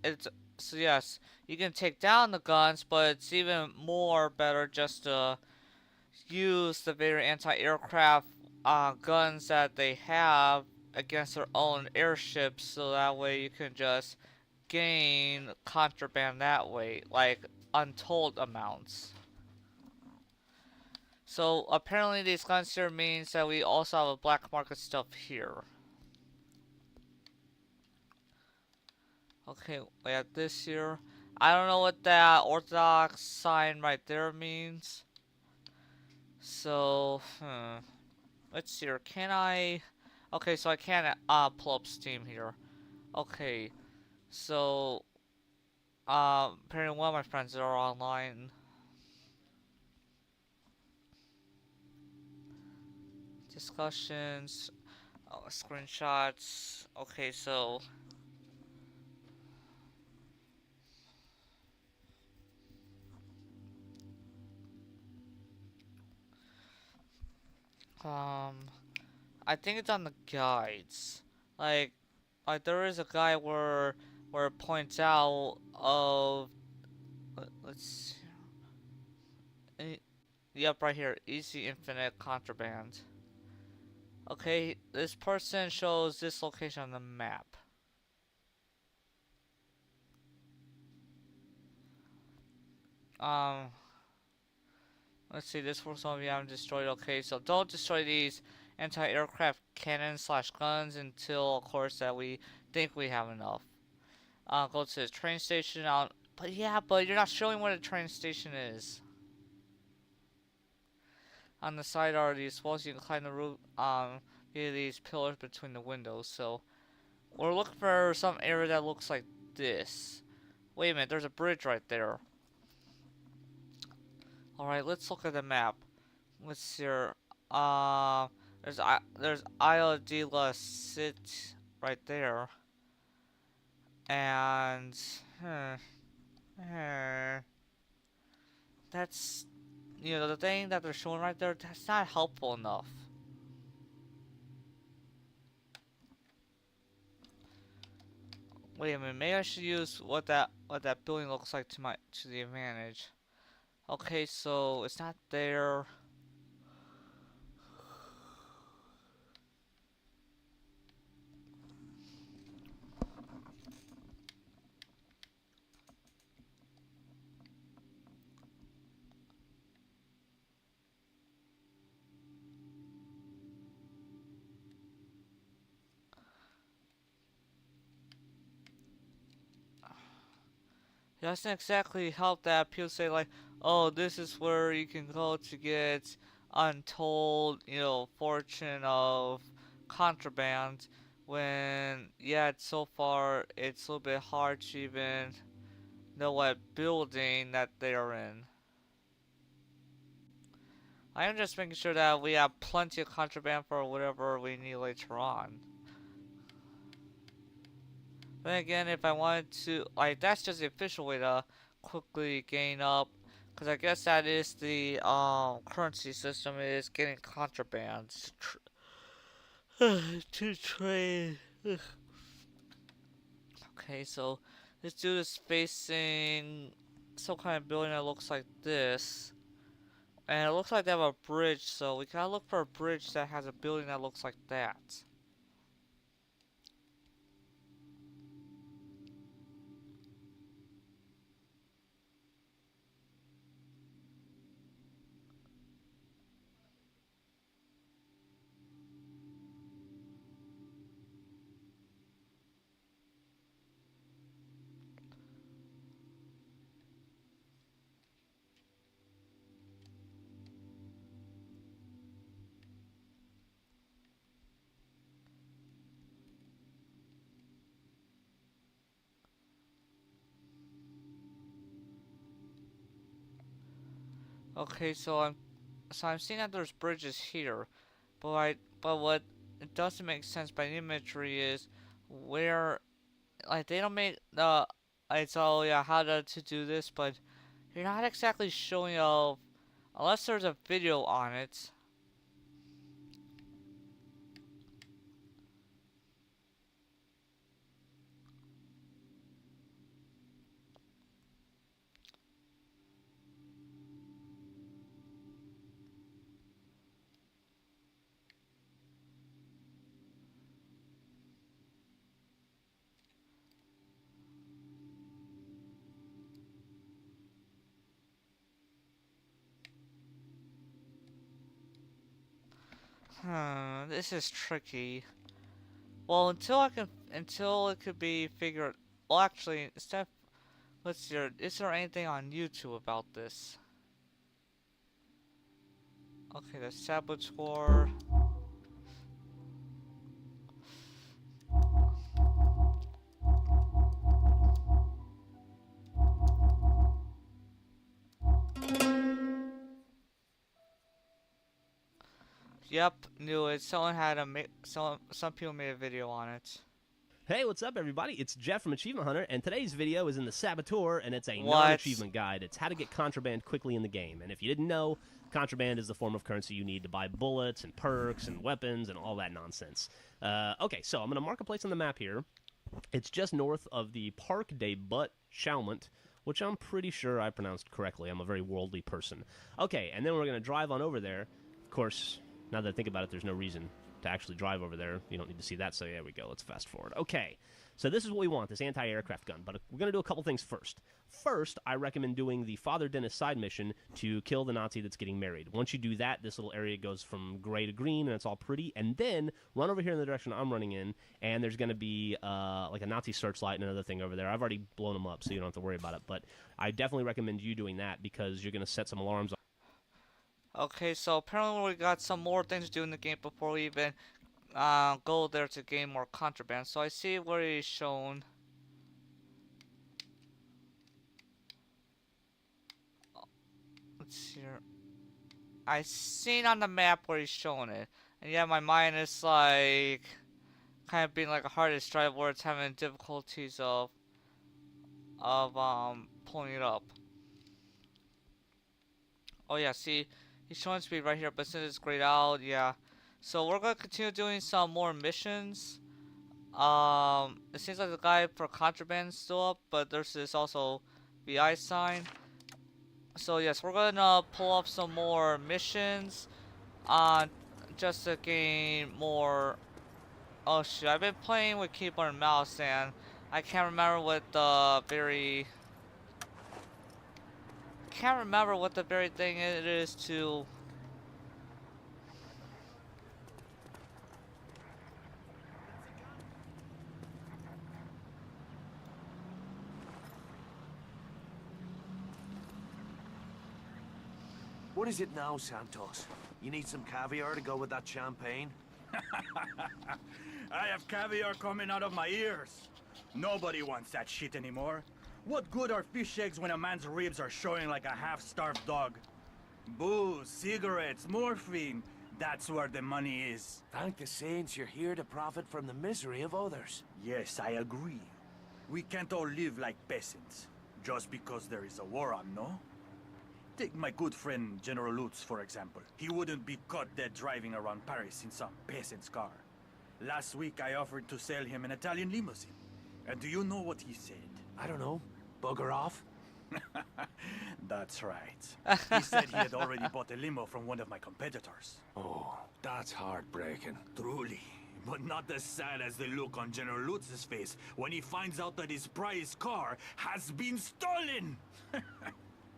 it's so yes, you can take down the guns, but it's even more better just to use the very anti-aircraft guns that they have against their own airships, so that way you can just gain contraband that way, like untold amounts. So apparently these guns here means that we also have a black market stuff here. Okay, we have this here. I don't know what that Orthodox sign right there means. So, let's see here. Can I? Okay, so I can't pull up Steam here. Okay, so apparently one of my friends are online. Discussions, screenshots. Okay, so I think it's on the guides. Like, there is a guide where it points out of let's see. Yep, right here. Easy infinite contraband. Okay, this person shows this location on the map. Um, let's see. This works on me. I'm destroyed. Okay, so don't destroy these anti-aircraft cannons slash guns until, of course, that we think we have enough. Go to the train station. But yeah, but you're not showing what a train station is. On the side are these walls. You can climb the roof. Via these pillars between the windows. So we're looking for some area that looks like this. Wait a minute. There's a bridge right there. All right. Let's look at the map. Let's see here. There's Isle de la Cite right there. And that's, you know, the thing that they're showing right there, that's not helpful enough. Wait a minute, maybe I should use what that building looks like to the advantage. Okay, so it's not there. It doesn't exactly help that people say like, oh, this is where you can go to get untold, you know, fortune of contraband. When, yeah, so far it's a little bit hard to even know what building that they're in. I am just making sure that we have plenty of contraband for whatever we need later on. Then again, if I wanted to, like, that's just the official way to quickly gain up, because I guess that is the currency system, is getting contraband to trade. Okay, so this dude is facing some kind of building that looks like this, and it looks like they have a bridge, so we gotta look for a bridge that has a building that looks like that. Okay, so I'm seeing that there's bridges here, but what it doesn't make sense by the imagery is where, like, they don't make the, it's all, yeah, how to do this, but you're not exactly showing unless there's a video on it. This is tricky. Well, until it could be figured. Well, actually, instead, let's see. Is there anything on YouTube about this? Okay, the Saboteur. Yep, knew it. Someone had some people made a video on it. Hey, what's up, everybody? It's Jeff from Achievement Hunter, and today's video is in the Saboteur, and it's a What? non-achievement guide. It's how to get contraband quickly in the game. And if you didn't know, contraband is the form of currency you need to buy bullets and perks and weapons and all that nonsense. Okay, so I'm going to mark a place on the map here. It's just north of the Parc des Buttes Chaumont, which I'm pretty sure I pronounced correctly. I'm a very worldly person. Okay, and then we're going to drive on over there. Of course, now that I think about it, there's no reason to actually drive over there. You don't need to see that, so there we go. Let's fast forward. Okay, so this is what we want, this anti-aircraft gun, but we're going to do a couple things first. First, I recommend doing the Father Dennis side mission to kill the Nazi that's getting married. Once you do that, this little area goes from gray to green, and it's all pretty, and then run over here in the direction I'm running in, and there's going to be like a Nazi searchlight and another thing over there. I've already blown them up, so you don't have to worry about it, but I definitely recommend you doing that because you're going to set some alarms on. Okay, so apparently we got some more things to do in the game before we even go there to gain more contraband. So I see where he's shown. Let's see here. I seen on the map where he's showing it, and yeah, my mind is like kind of being like a hard disk drive where it's having difficulties of pulling it up. Oh yeah, see, he's showing speed right here, but since it's grayed out, yeah. So we're gonna continue doing some more missions. It seems like the guy for contraband is still up, but there's this also VI sign. So yes, we're gonna pull up some more missions, just to gain more. Oh shit, I've been playing with keyboard and mouse, and I can't remember what the very thing it is to. What is it now, Santos? You need some caviar to go with that champagne? I have caviar coming out of my ears. Nobody wants that shit anymore. What good are fish eggs when a man's ribs are showing like a half-starved dog? Booze, cigarettes, morphine. That's where the money is. Thank the saints you're here to profit from the misery of others. Yes, I agree. We can't all live like peasants. Just because there is a war on, no? Take my good friend General Lutz, for example. He wouldn't be caught dead driving around Paris in some peasant's car. Last week I offered to sell him an Italian limousine. And do you know what he said? I don't know. Bugger off? That's right. He said he had already bought a limo from one of my competitors. Oh, that's heartbreaking. Truly. But not as sad as the look on General Lutz's face when he finds out that his prized car has been stolen!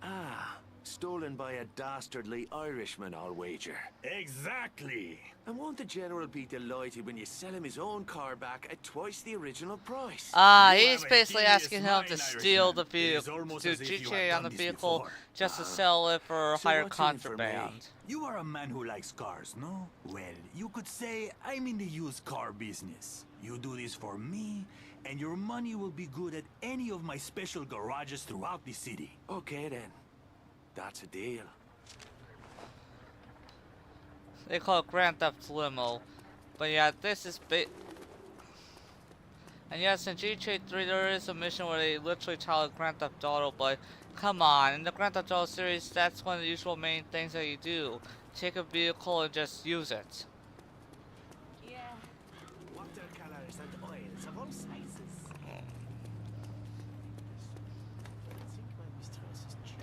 Ah, stolen by a dastardly Irishman, I'll wager. Exactly! And won't the General be delighted when you sell him his own car back at twice the original price? You He's have a basically genius asking him mind, to steal the Irishman. It is vehicle, almost to as if you GTA have on the done this vehicle, before. just to sell it for So higher what's in it for me? contraband. You are a man who likes cars, no? Well, you could say I'm in the used car business. You do this for me, and your money will be good at any of my special garages throughout the city. Okay then. That's a deal. They call it Grand Theft Limo. But yeah, this is and yes, in GTA 3 there is a mission where they literally title Grand Theft Auto, but come on, in the Grand Theft Auto series, that's one of the usual main things that you do. Take a vehicle and just use it. Yeah. Watercolors and oils of all sizes. I think my mistress is cheap.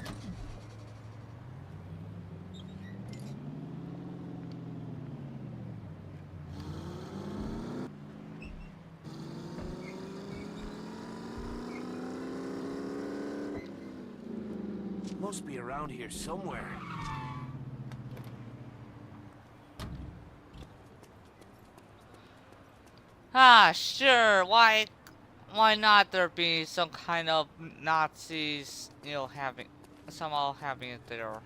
Must be around here somewhere. Ah, sure, why not there be some kind of Nazis, you know, somehow having it there.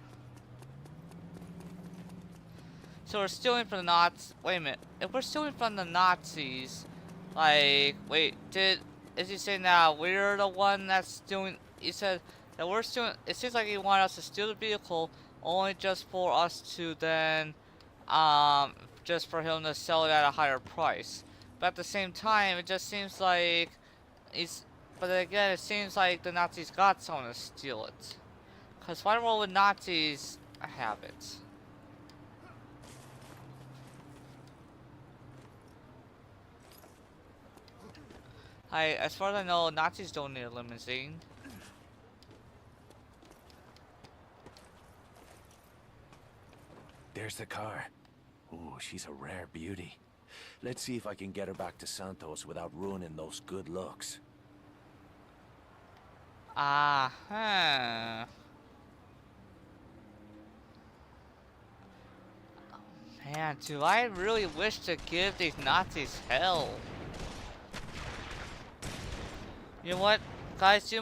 So we're stealing from the Nazis. Wait a minute. If we're stealing from the Nazis, like, wait, is he saying that we're the one that's stealing? He said that we're stealing. It seems like he wanted us to steal the vehicle only just for us to then, just for him to sell it at a higher price. But at the same time, it just seems like but again, it seems like the Nazis got someone to steal it. Cause why would Nazis have it? As far as I know, Nazis don't need a limousine. There's the car. Ooh, she's a rare beauty. Let's see if I can get her back to Santos without ruining those good looks. Man, do I really wish to give these Nazis hell? You know what, guys?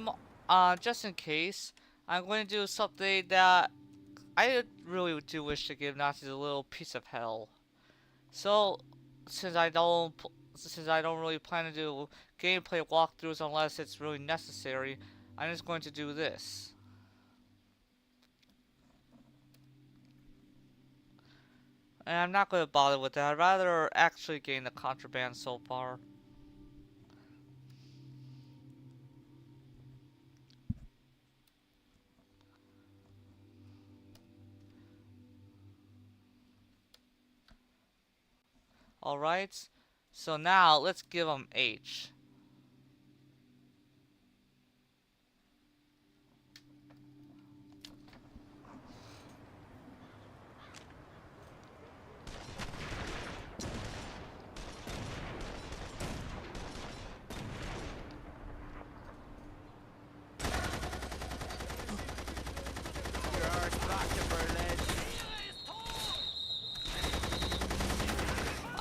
Just in case, I'm going to do something that I really do wish to give Nazis a little piece of hell. So, since I don't really plan to do gameplay walkthroughs unless it's really necessary, I'm just going to do this. And I'm not going to bother with that. I'd rather actually gain the contraband so far. Alright, so now let's give them H.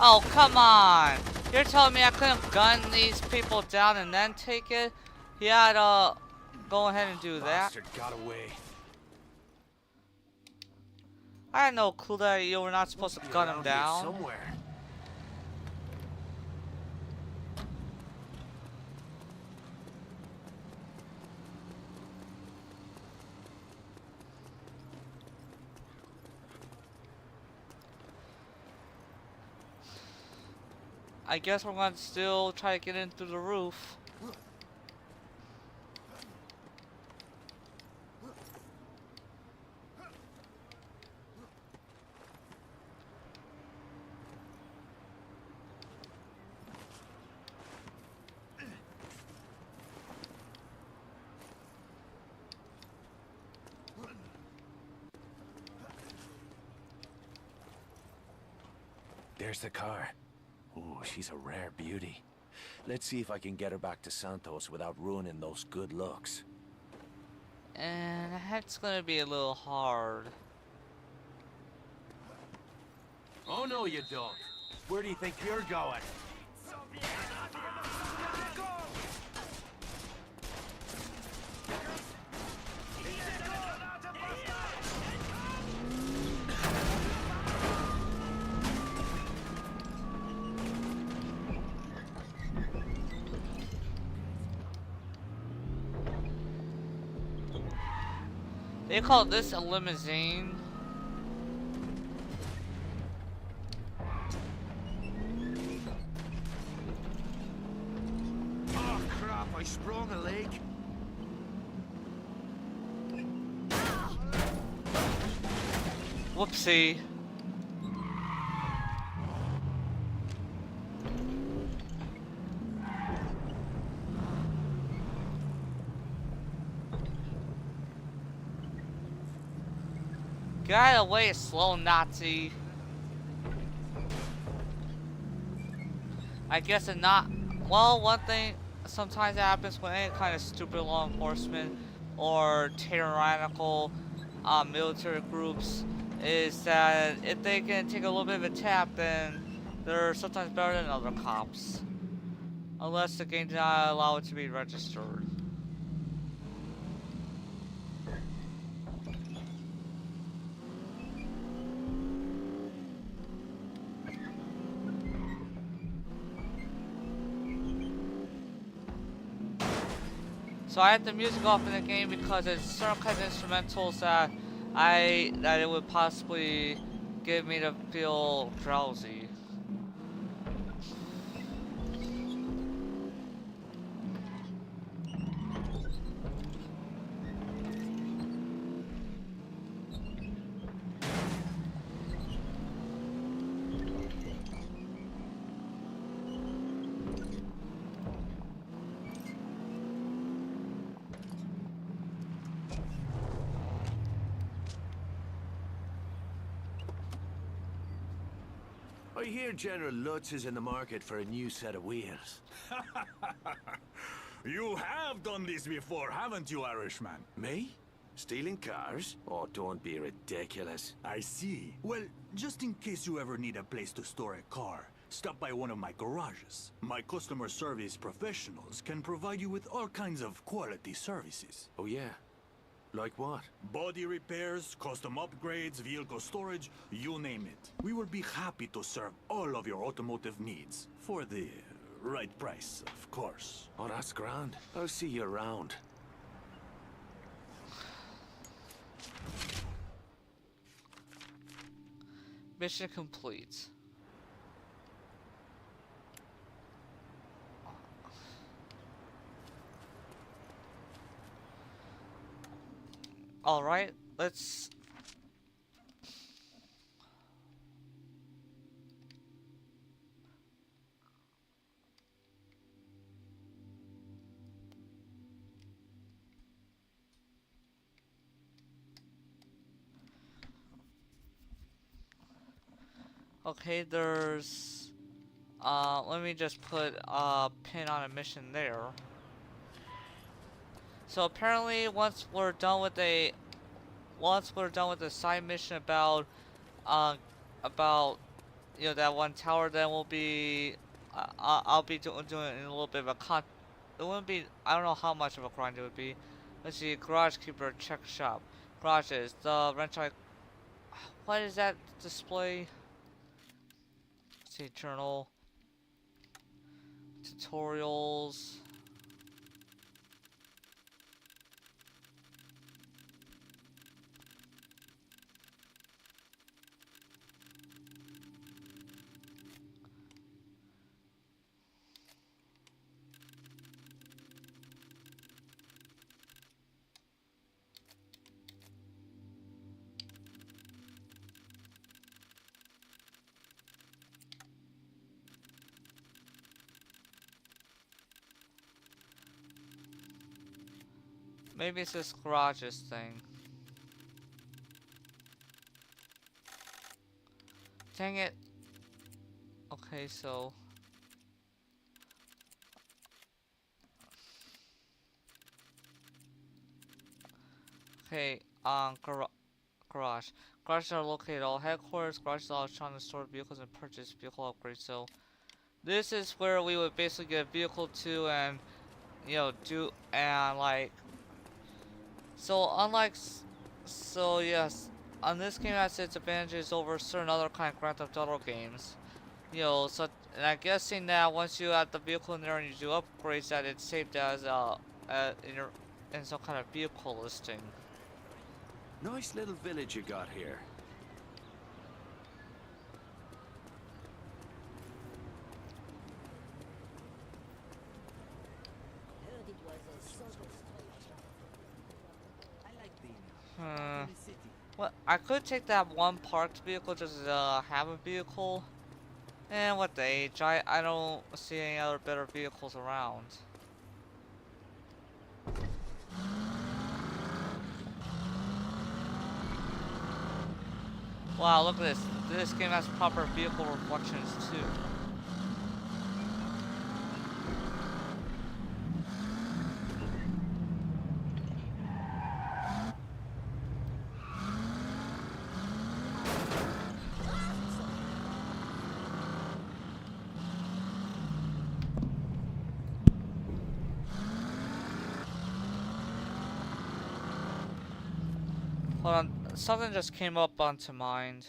Oh, come on! You're telling me I couldn't gun these people down and then take it? He had to go ahead and do that. Bastard got away. I had no clue that you were not supposed to gun him down. Somewhere. I guess we're going to still try to get in through the roof. There's the car. Ooh, she's a rare beauty. Let's see if I can get her back to Santos without ruining those good looks. And that's gonna be a little hard. Oh no, you don't. Where do you think you're going? They call this a limousine. Have I sprung a leg? Whoopsie. Get out of the way, slow Nazi. I guess it not. Well, one thing sometimes happens when any kind of stupid law enforcement or tyrannical military groups is that if they can take a little bit of a tap, then they're sometimes better than other cops. Unless the game does not allow it to be registered. So I had the music off in the game because it's certain kinds of instrumentals that it would possibly get me to feel drowsy. I hear General Lutz is in the market for a new set of wheels. You have done this before, haven't you, Irishman? Me? Stealing cars? Oh, don't be ridiculous. I see. Well, just in case you ever need a place to store a car, stop by one of my garages. My customer service professionals can provide you with all kinds of quality services. Oh, yeah? Like what? Body repairs, custom upgrades, vehicle storage, you name it. We will be happy to serve all of your automotive needs. For the right price, of course. Oh, that's grand. I'll see you around. Mission complete. Alright, let's... Okay, there's... let me just put a pin on a mission there. So apparently, once we're done with the side mission about you know, that one tower, then we'll be I'll be doing a little bit of a it wouldn't be, I don't know how much of a grind it would be. Let's see, garage keeper, check shop, garages, the rental. What is that display? Let's see, journal, tutorials. Maybe it's this garages thing. Dang it. Okay, so... Okay, garage. Garages are located at all headquarters. Garages allow Sean to store vehicles and purchase vehicle upgrades. So, this is where we would basically get a vehicle to and, you know, like... So, so yes, on this game has its advantages over certain other kind of Grand Theft Auto games. You know, so, and I'm guessing that once you add the vehicle in there and you do upgrades, that it's saved as in some kind of vehicle listing. Nice little village you got here. Heard Hmm. Well, I could take that one parked vehicle just to have a vehicle. And what the age? I don't see any other better vehicles around. Wow, look at this. This game has proper vehicle reflections too. Hold on, something just came up onto mind.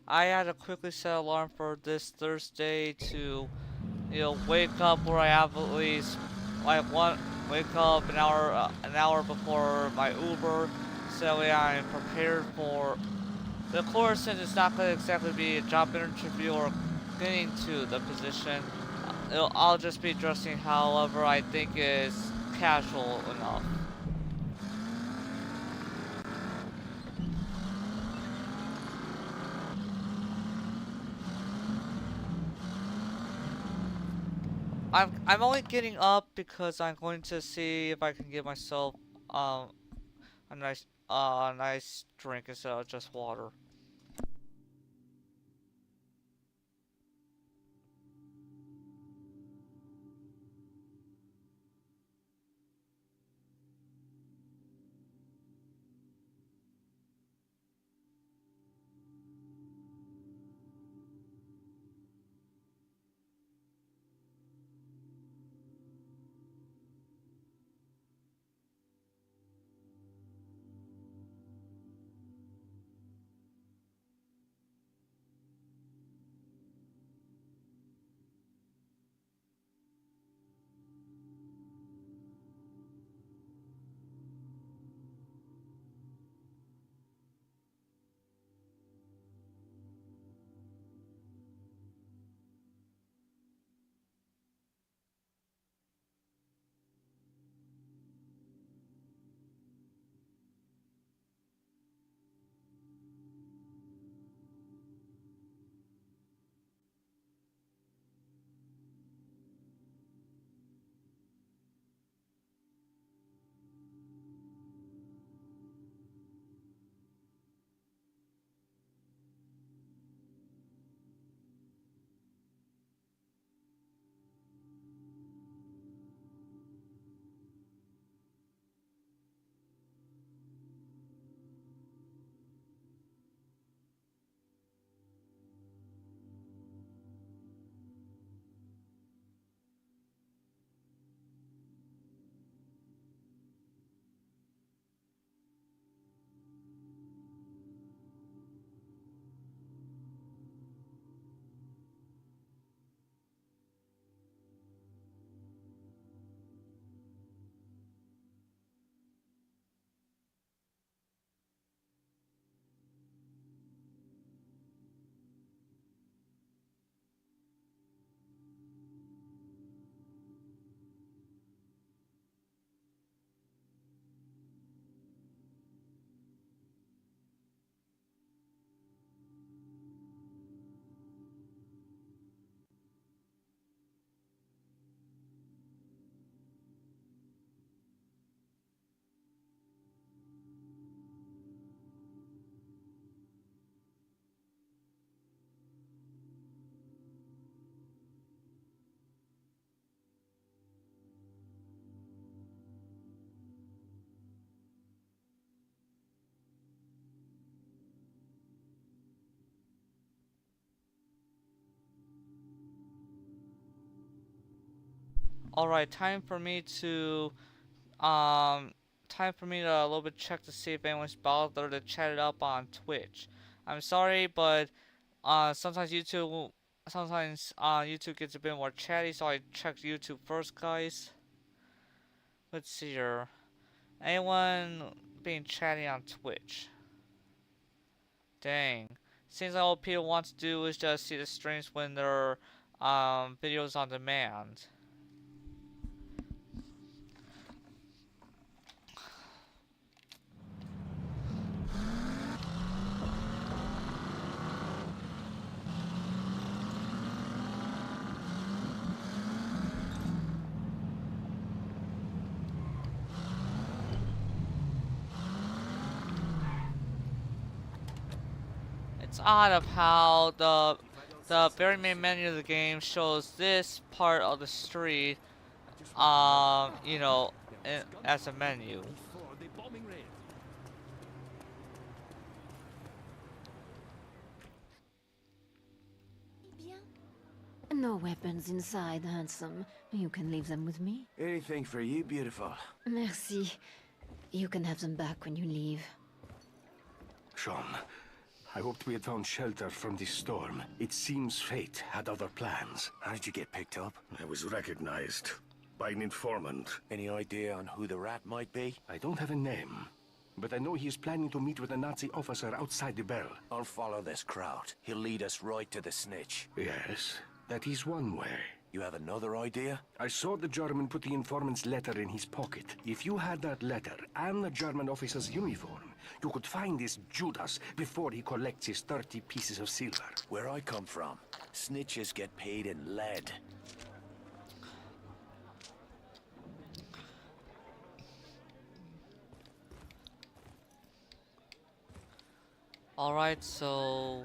I had to quickly set alarm for this Thursday to, wake up where I have at least like wake up an hour before my Uber, so that way I'm prepared for. Of course, since it's not going to exactly be a job interview or getting to the position, I'll just be dressing however I think is casual enough. I'm only getting up because I'm going to see if I can get myself a nice drink instead of just water. Alright, time for me to a little bit check to see if anyone's bothered to chat it up on Twitch. I'm sorry, but sometimes YouTube gets a bit more chatty, so I checked YouTube first, guys. Let's see here. Anyone being chatty on Twitch? Dang. Seems like all people want to do is just see the streams when they're videos on demand. It's odd of how the very main menu of the game shows this part of the street, you know, as a menu. Before the bombing raid. No weapons inside, handsome. You can leave them with me. Anything for you, beautiful. Merci. You can have them back when you leave. Sean, I hoped we had found shelter from this storm. It seems fate had other plans. How did you get picked up? I was recognized by an informant. Any idea on who the rat might be? I don't have a name, but I know he is planning to meet with a Nazi officer outside the bell. I'll follow this crowd. He'll lead us right to the snitch. Yes, that is one way. You have another idea? I saw the German put the informant's letter in his pocket. If you had that letter and the German officer's uniform, you could find this Judas before he collects his 30 pieces of silver. Where I come from, snitches get paid in lead. Alright, so...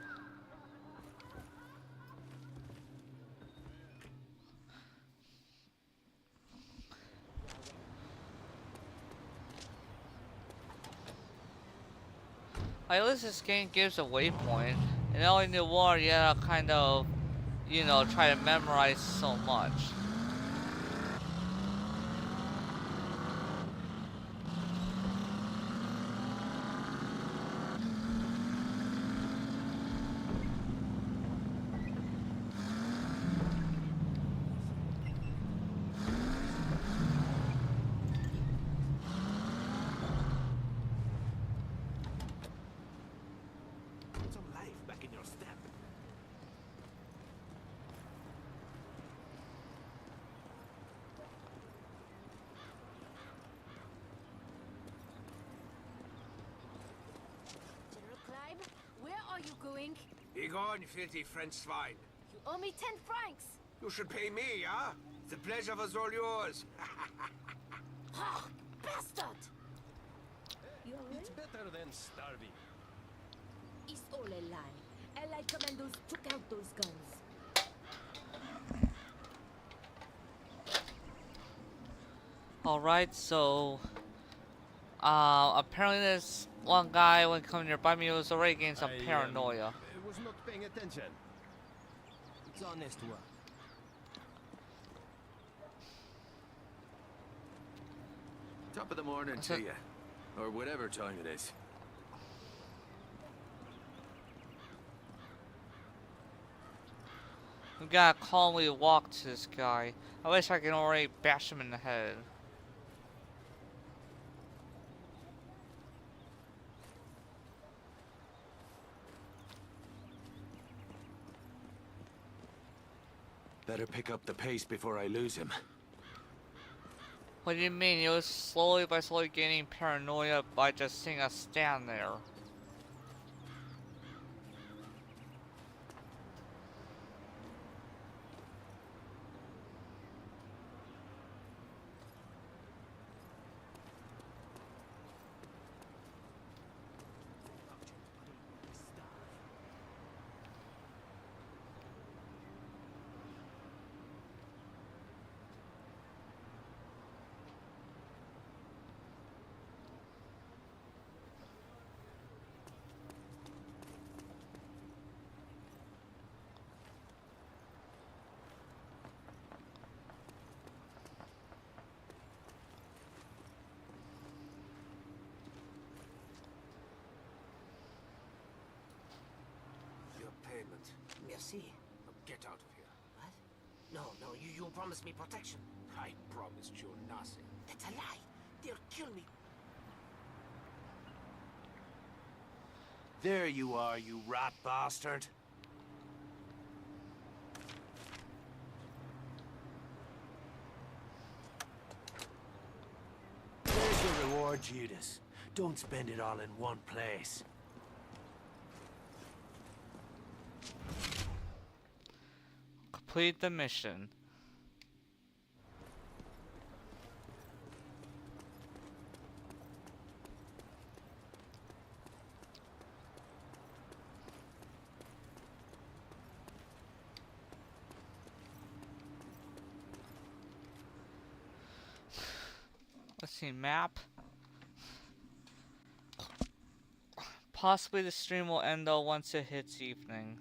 at least this game gives a waypoint, and all in the war you gotta kind of, you know, try to memorize so much. Put some life back in your step. General Clive, where are you going? Begone, filthy French swine. You owe me 10 francs. You should pay me, huh? The pleasure was all yours. Ah, bastard! You alright? It's better than starving. It's all a lie. Allied commandos took out those guns. Alright, so... apparently this one guy, when coming nearby me, was already getting some paranoia. I was not paying attention. It's honest work. Top of the morning What's to that? you. Or whatever time it is. We gotta calmly walk to this guy. I wish I could already bash him in the head. Better pick up the pace before I lose him. What do you mean? It was slowly gaining paranoia by just seeing us stand there. see. Now get out of here. What? No, you promised me protection. I promised you nothing. That's a lie. They'll kill me. There you are, you rat bastard. There's your reward, Judas. Don't spend it all in one place. Complete the mission. Let's see, map. Possibly the stream will end though once it hits evening.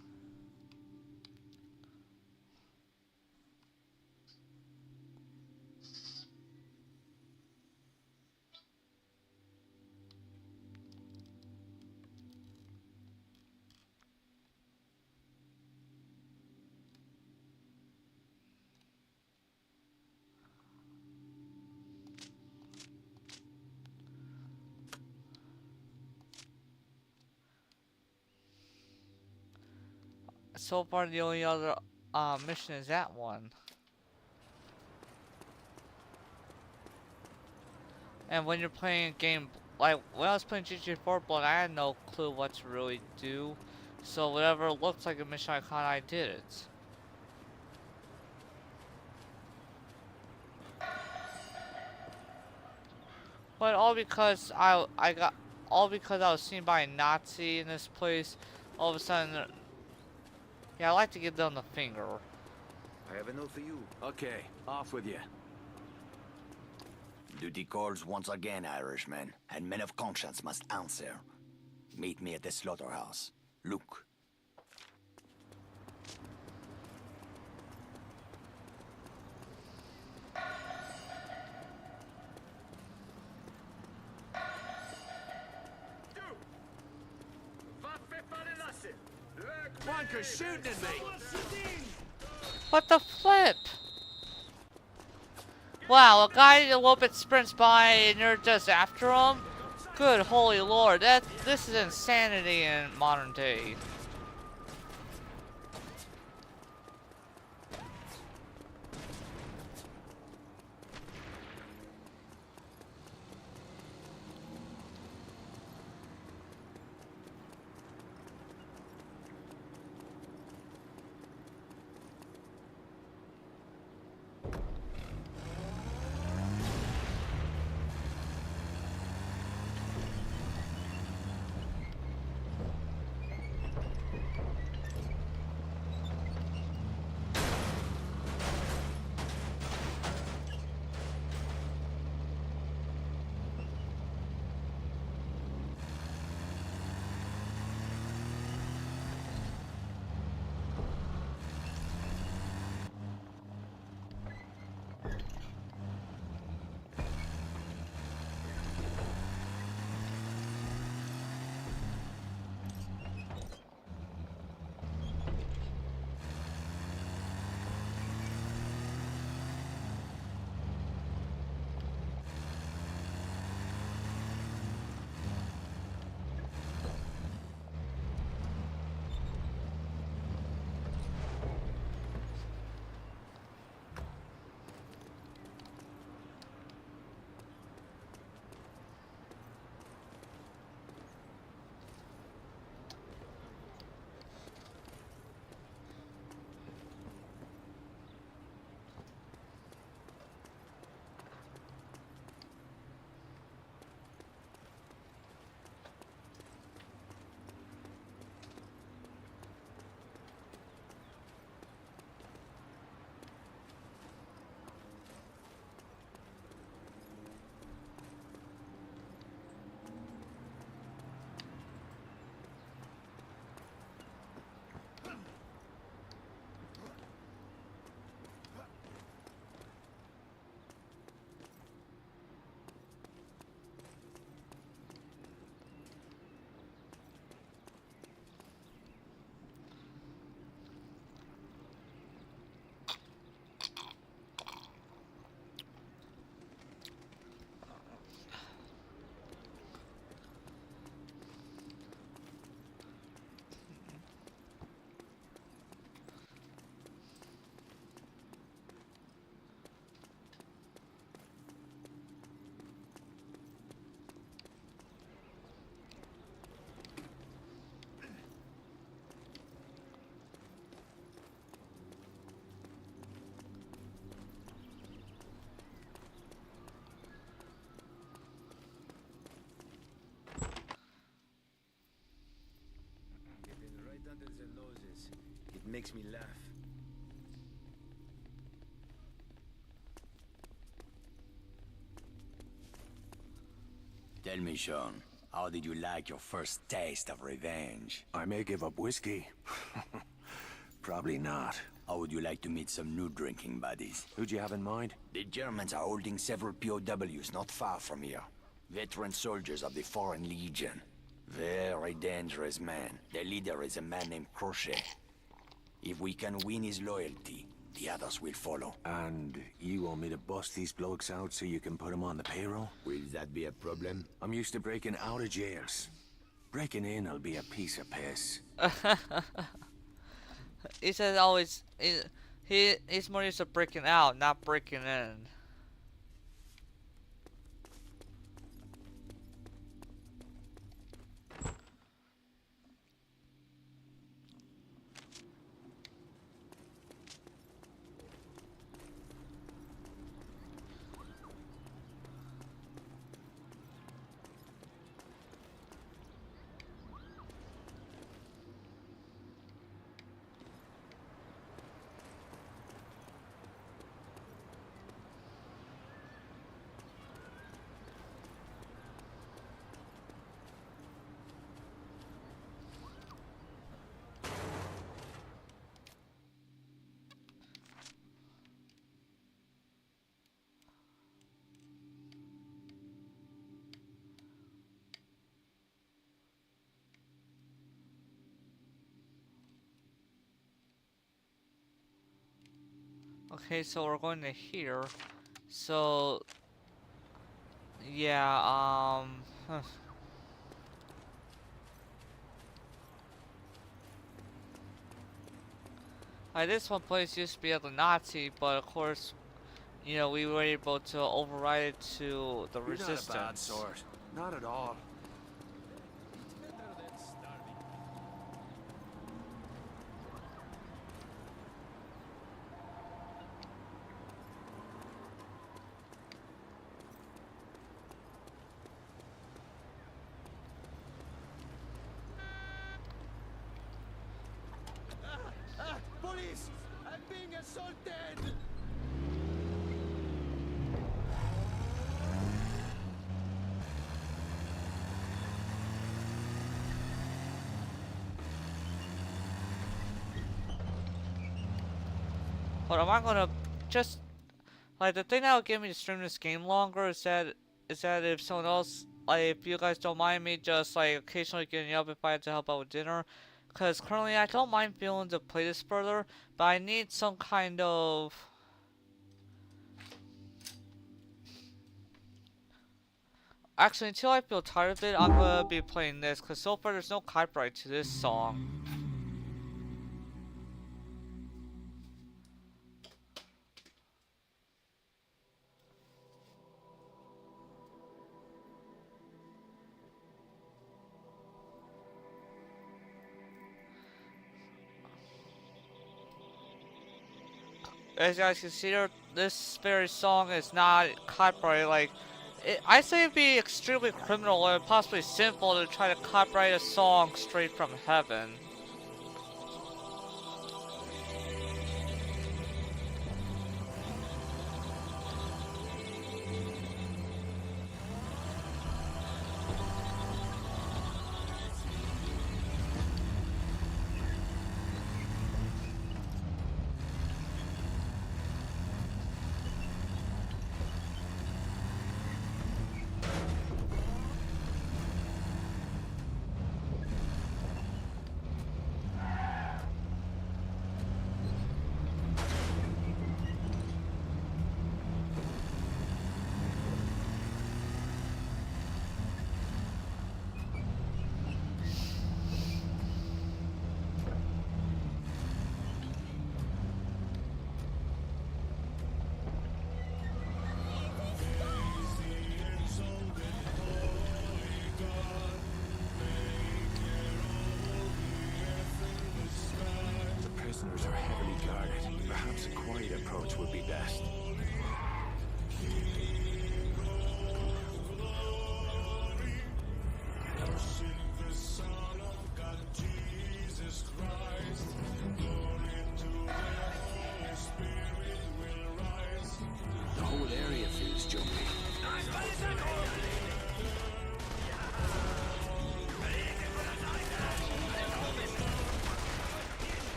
So far, the only other mission is that one. And when you're playing a game, like when I was playing GTA 4 Blood, I had no clue what to really do. So whatever looks like a mission icon, I did it. But all because I was seen by a Nazi in this place. All of a sudden, yeah, I like to give them the finger. I have a note for you. Okay, off with you. Duty calls once again, Irishmen, and men of conscience must answer. Meet me at the slaughterhouse. Luke. Bunker's shooting at me! What the flip? Wow, a guy a little bit sprints by and you're just after him? Good holy lord, this is insanity in modern day. makes me laugh. Tell me, Sean, how did you like your first taste of revenge? I may give up whiskey. Probably not. How would you like to meet some new drinking buddies? Who'd you have in mind? The Germans are holding several POWs not far from here. Veteran soldiers of the Foreign Legion. Very dangerous man. Their leader is a man named Crochet. If we can win his loyalty, the others will follow. And you want me to bust these blokes out so you can put them on the payroll? Will that be a problem? I'm used to breaking out of jails. Breaking in will be a piece of piss. He says always he's more used to breaking out, not breaking in. Okay, so we're going to here. So yeah, this one place used to be at the Nazi, but of course, you know, we were able to override it to the resistance. You're not a bad sort. Not at all. Police! I'm being assaulted! But am I gonna just like the thing that would get me to stream this game longer is that if someone else, like if you guys don't mind me just like occasionally getting up if I had to help out with dinner. Because currently I don't mind feeling to play this further, but I need some kind of... Actually, until I feel tired of it, I'm gonna be playing this, because so far there's no copyright to this song. As you guys can see there, this very song is not copyrighted. Like, I say it'd be extremely criminal or possibly sinful to try to copyright a song straight from heaven. Prisoners are heavily guarded. Perhaps a quiet approach would be best. The Son of God, Jesus Christ.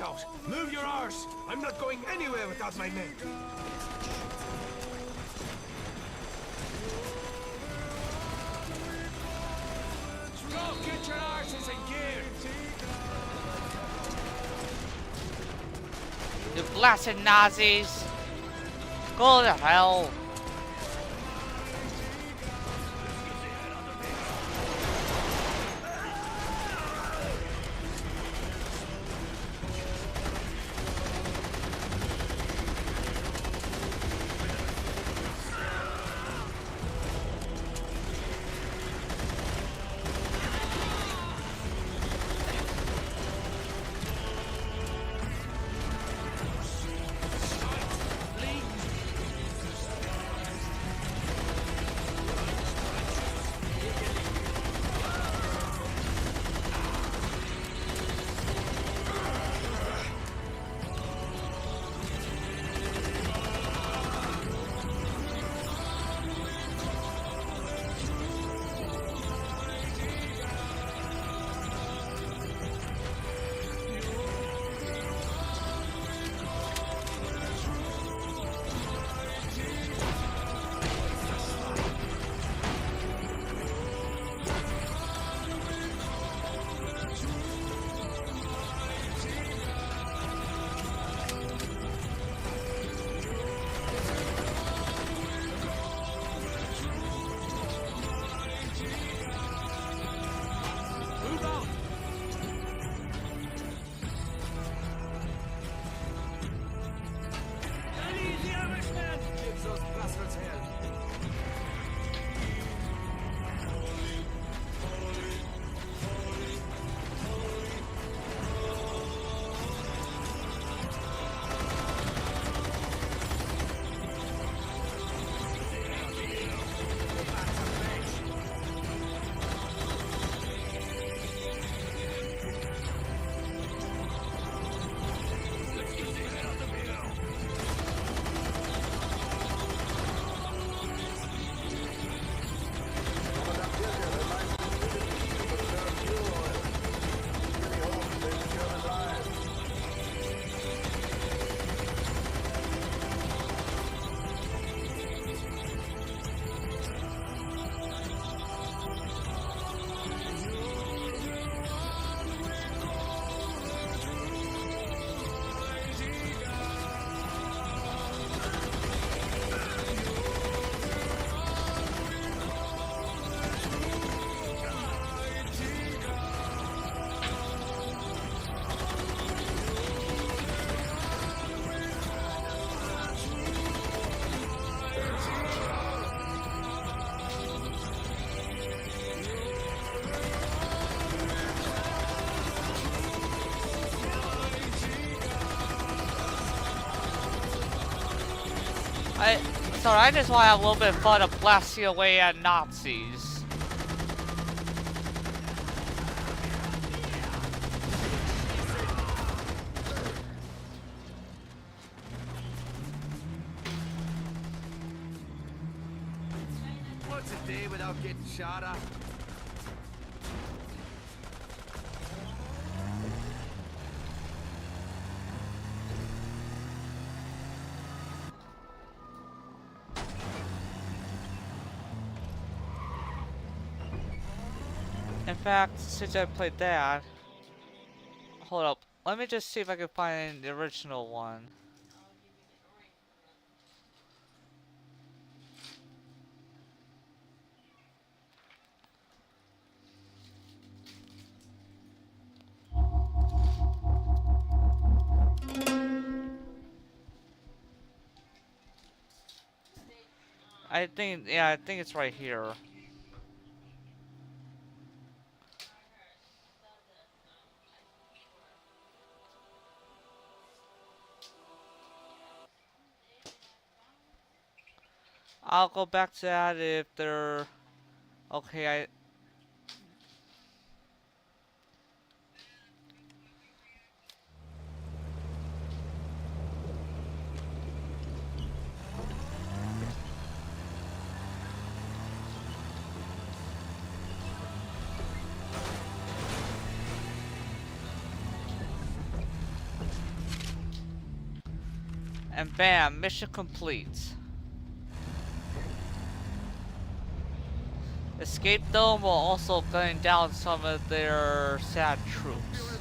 out! Move your arse! I'm not going anywhere without my men! Go get your arses in gear! You blasted Nazis! Go to hell! Sorry, I just want to have a little bit of fun of blasting away at Nazis. What's a day without getting shot at? In fact, since I played that, hold up, let me just see if I can find the original one. I think it's right here. I'll go back to that if they're okay. And bam, mission complete. Escape Dome while also gunning down some of their sad troops.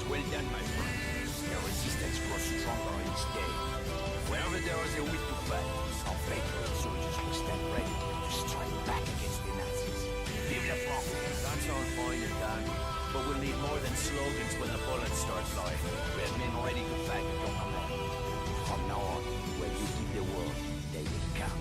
Well done, my friend. Your resistance grows stronger each day. Wherever there is a will to fight, our patriot soldiers will stand ready to strike back against the Nazis. Vive la France! That's all fine and dandy, but we'll need more than slogans when the bullets start flying. We have men ready to fight at your command. From now on, where you give the word, they will come.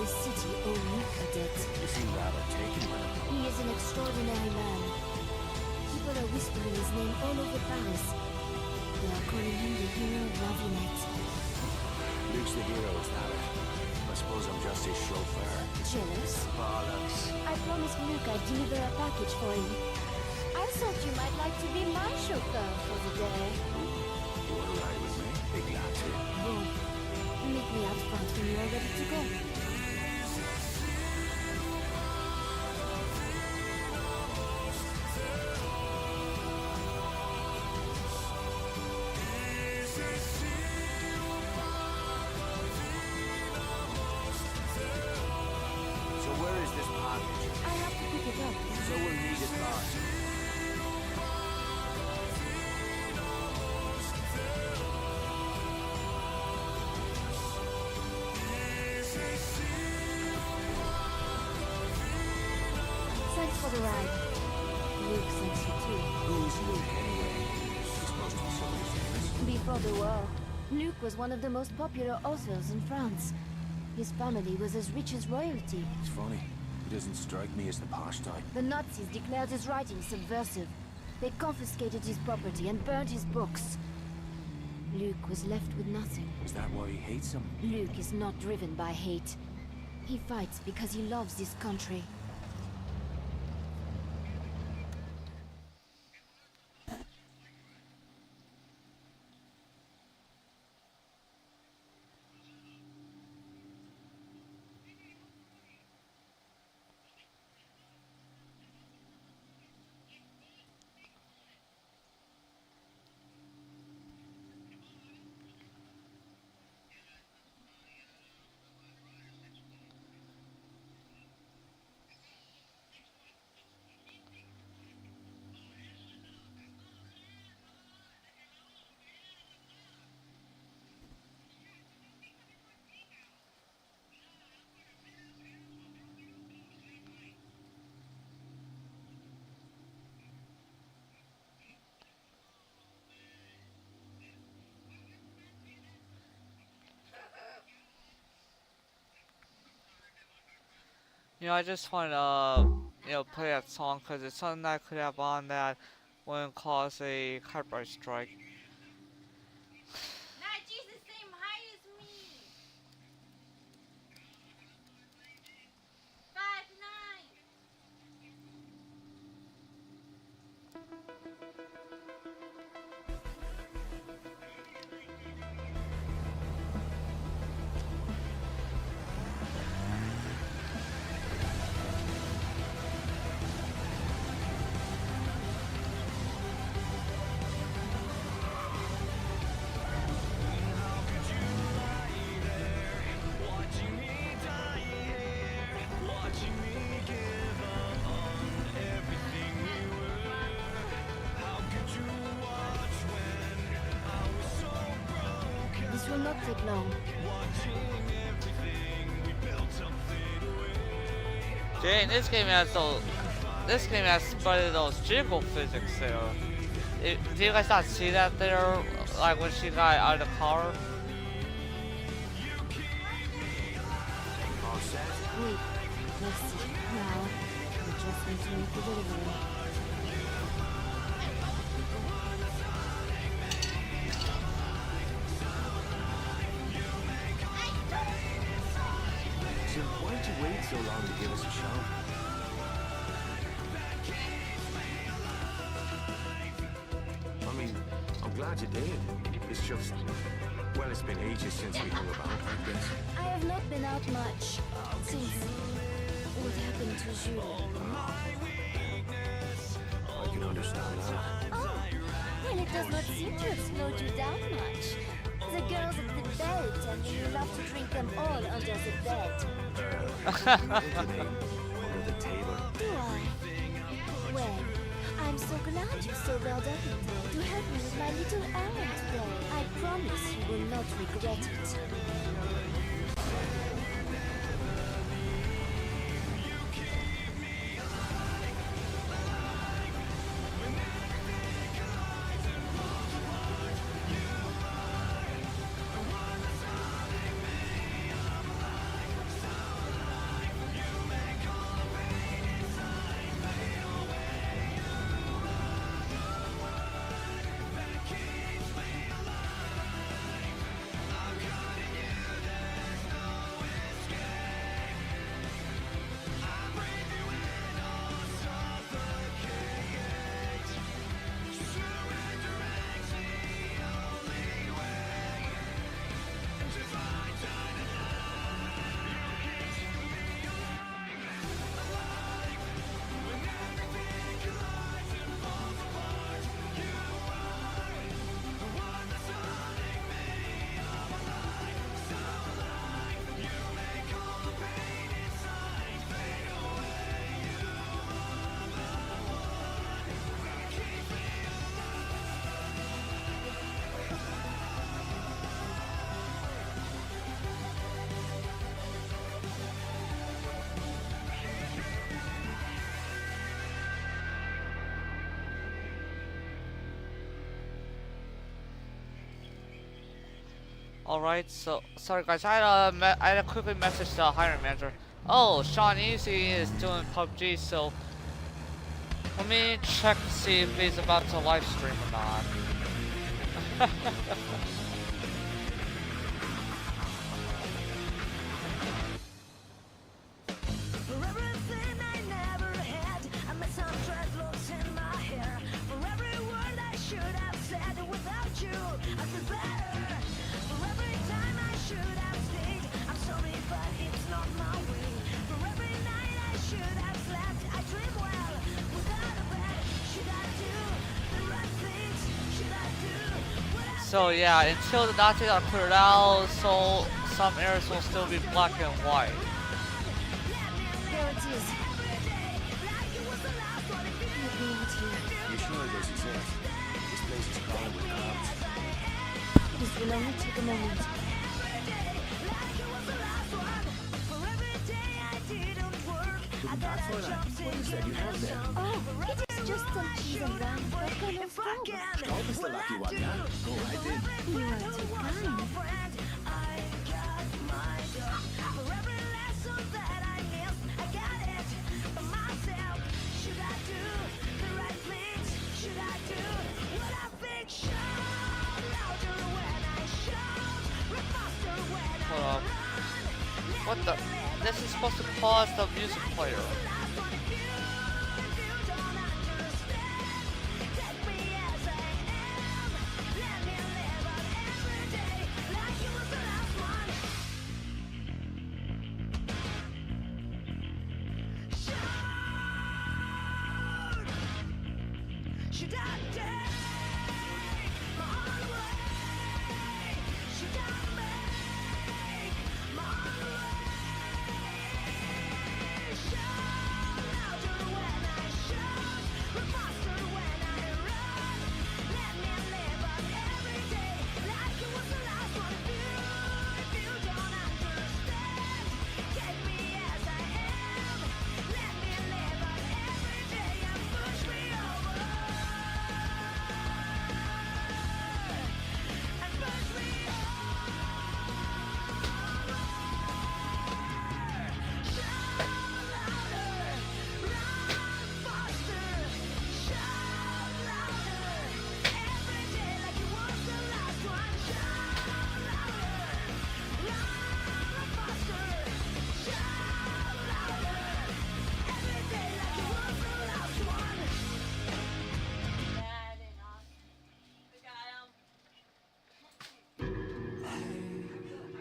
This city owe Luke a debt. You seem rather taken with him. He is an extraordinary man. People are whispering his name all over Paris. They are calling him the hero of La Villette. Luke's the hero, is that it? I suppose I'm just his chauffeur. Jealous? Bollocks. I promised Luke I'd deliver a package for him. I thought you might like to be my chauffeur for the day. You want to ride with me? Be glad to. Bon. Meet me out front when you are ready to go. So we'll need a car. Thanks for the ride. Luke thanks you too. Who's Luke anyway? He's supposed to be somebody famous. Before the war, Luke was one of the most popular authors in France. His family was as rich as royalty. It's funny. He doesn't strike me as the posh type. The Nazis declared his writing subversive. They confiscated his property and burned his books. Luke was left with nothing. Is that why he hates him? Luke is not driven by hate. He fights because he loves this country. You know, I just want to, play that song because it's something I could have on that wouldn't cause a copyright strike. NAZIS the same height as me. 5'9". This will not take long. Dang, this game has spotted those jiggle physics there. Do you guys not see that there, like when she got out of the car? Wait, let's see. Now, we just need to make the delivery. So why'd you wait so long to give us a show? I mean, I'm glad you did. It's just, well, it's been ages since we hung about, I guess. I have not been out much since what happened to Jules. I can understand that. Oh, well, it does not seem to have slowed you down much. The girls at the bell tell me you love to drink them all under the bed. Under the table. Do I? Well, I'm so glad you sobered up in time to help me with my little errand today. I promise you will not regret it. Alright, so, sorry guys, I had to quickly message the hiring manager. Oh, Sean Easy is doing PUBG, so Let me check to see if he's about to live stream or not. For everything I never had, I met some dreadlocks in my hair. For every word I should have said, without you, I feel better. For every time I should have stayed, I'm sorry, but it's not my way. For every night I should have slept, I dream well, without a bed. Should I do the right things? Should I do what I So yeah, until the Nazis are cleared out, so some areas will still be black and white. There it is. You sure this is it? This place is crawling with crowds. This will only take a moment. Couldn't pack for that. What is that you have there? Oh, it is just some cheese and rum. What kind of frog? Stop is the lucky one, yeah? Go right in. You are too kind. Hold up. What the? This is supposed to pause the music player. Should I take my own way? Should I make my own way? Shout louder when I shout, run faster when I run. Let me live on every day like it was the last one. If you don't understand, take me as I am. Let me live on every day and push me over.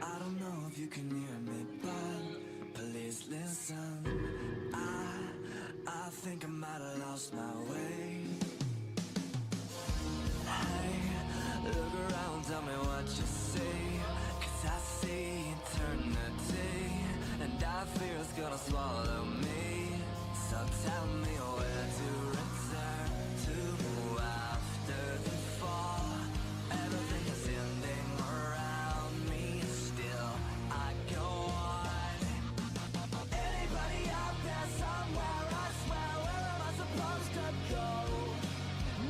I don't know if you can hear me, but please listen. I think I might have lost my way. Hey, look around, tell me what you see. 'Cause I see eternity, and I fear it's gonna swallow me. So tell me where to return to after the fall. Everything is ending around me, still I go on. Anybody out there somewhere, I swear, where am I supposed to go?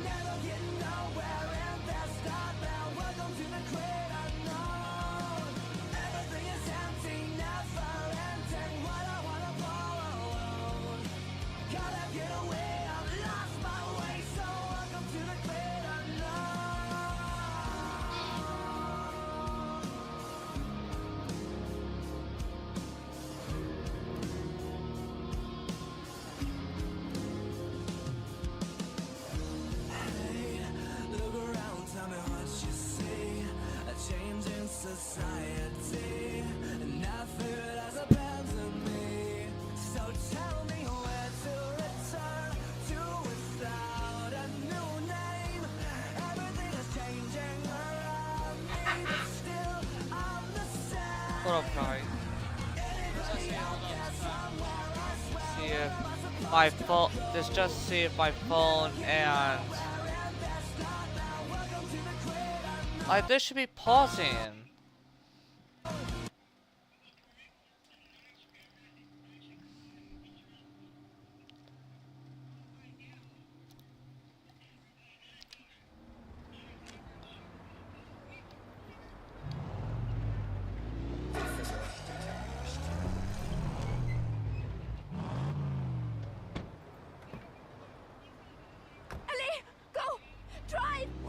Never getting nowhere in this nightmare. Welcome to the great unknown. Everything is empty, never ending. What I wanna follow. Gotta get away, I've lost my way. So welcome to the great unknown. Hey, look around, tell me what you see. A change in society, and I fear it has abandoned me. So tell me where to return to without a new name. Everything is changing around me, but still I'm the same. Hold up, guys. See if my phone. Just see if my phone and like this should be pausing.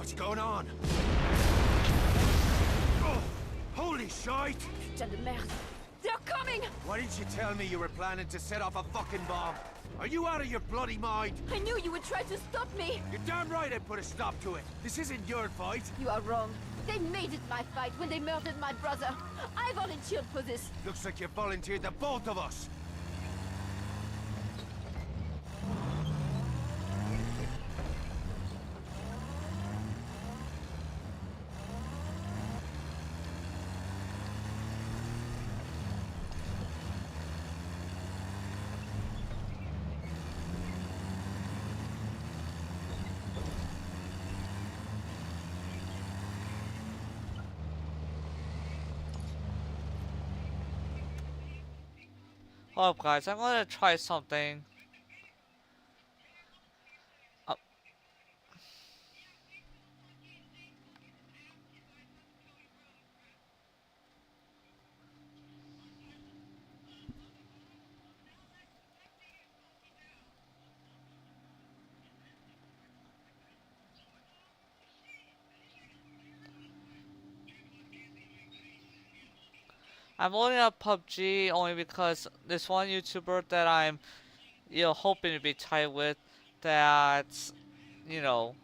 What's going on? Oh, holy shite! Putain de merde! They're coming! Why didn't you tell me you were planning to set off a fucking bomb? Are you out of your bloody mind? I knew you would try to stop me! You're damn right I put a stop to it. This isn't your fight. You are wrong. They made it my fight when they murdered my brother. I volunteered for this. Looks like you volunteered the both of us. Hold up, guys. I'm gonna try something. I'm loading up PUBG only because this one YouTuber that I'm, hoping to be tight with, that's, you know.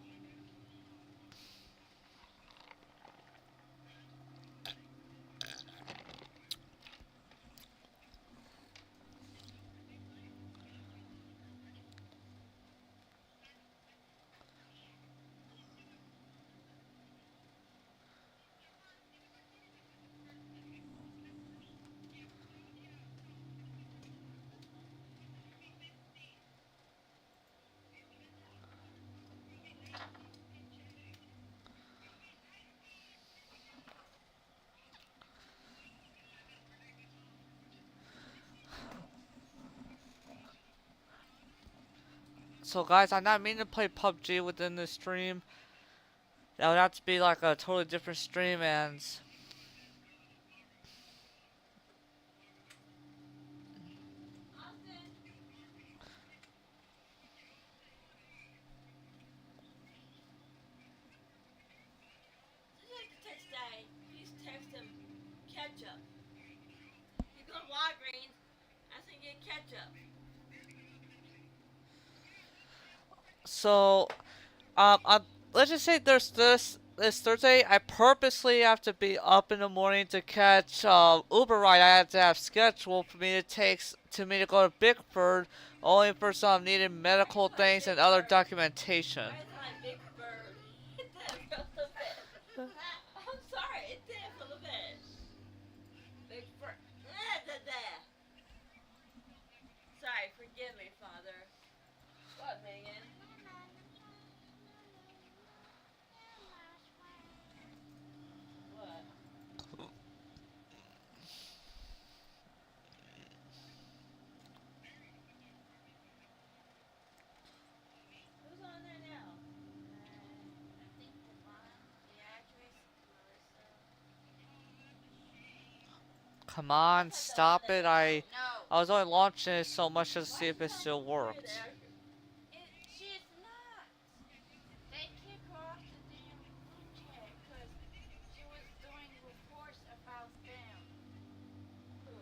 So guys, I'm not meaning to play PUBG within this stream. That would have to be like a totally different stream, and Text Daddy. Please text him ketchup. You go to Walgreens, I think get ketchup. so let's just say there's this Thursday. I purposely have to be up in the morning to catch Uber ride. I had to have scheduled for me to go to Bickford, only for some needed medical things and other documentation. Big bird. It did a little bit. I'm sorry, it did a little bit. Big bird. Sorry, forgive me, Father. What, Megan? What? Who's on there now? I think the actress, Melissa. Come on, stop it! I was only launching it so much just to see if it still worked. She's not. They kicked her off the damn group chat because she was doing reports about them. Who?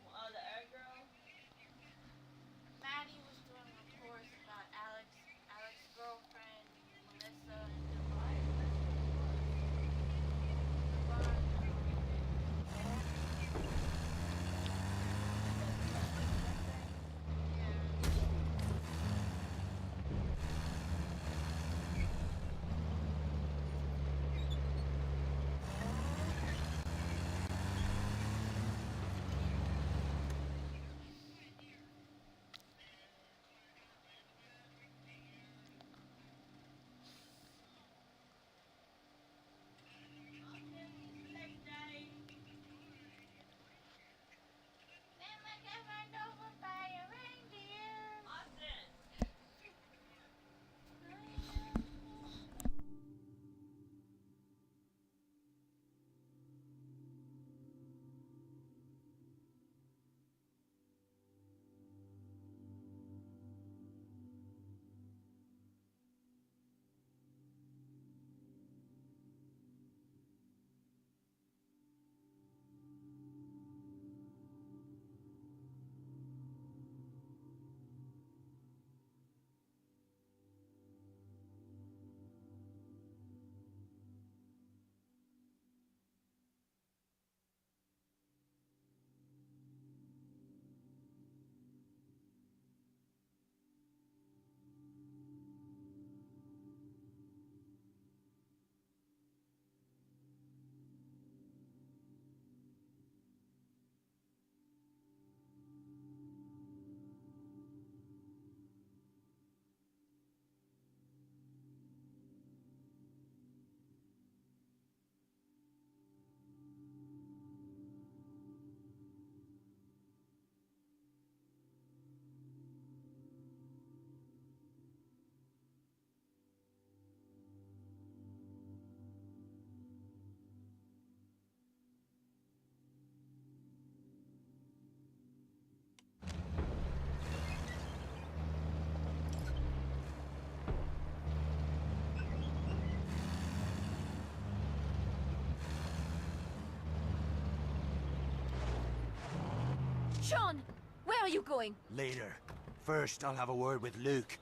Oh, the other girl? Maddie was doing reports about Alex's girlfriend, Melissa, and Divine. Yeah. Sean! Where are you going? Later. First, I'll have a word with Luke.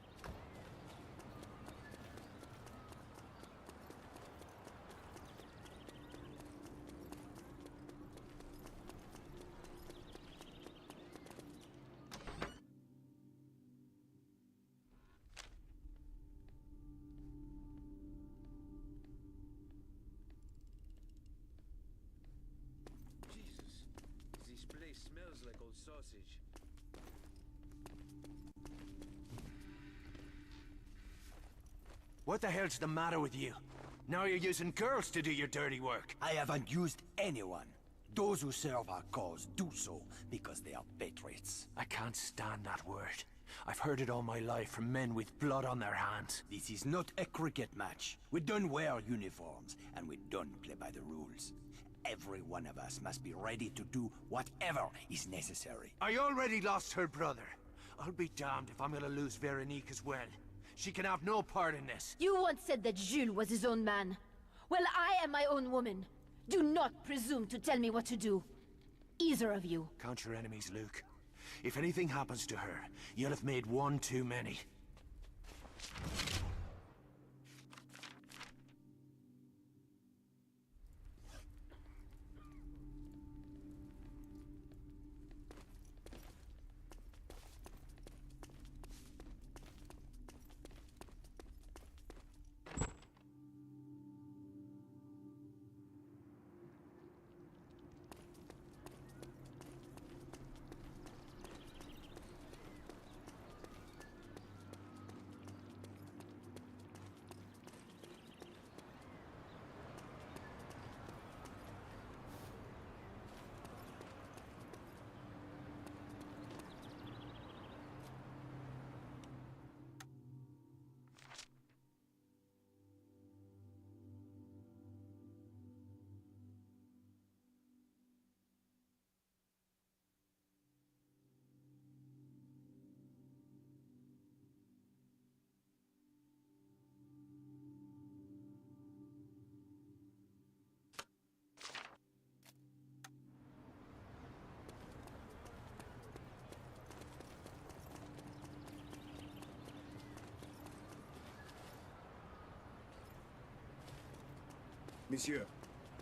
Jesus, this place smells like old sausage. What the hell's the matter with you? Now you're using girls to do your dirty work. I haven't used anyone. Those who serve our cause do so because they are patriots. I can't stand that word. I've heard it all my life from men with blood on their hands. This is not a cricket match. We don't wear uniforms, and we don't play by the rules. Every one of us must be ready to do whatever is necessary. I already lost her brother. I'll be damned if I'm gonna lose Veronique as well. She can have no part in this. You once said that Jules was his own man. Well, I am my own woman. Do not presume to tell me what to do. Either of you. Count your enemies, Luke. If anything happens to her, you'll have made one too many. Monsieur,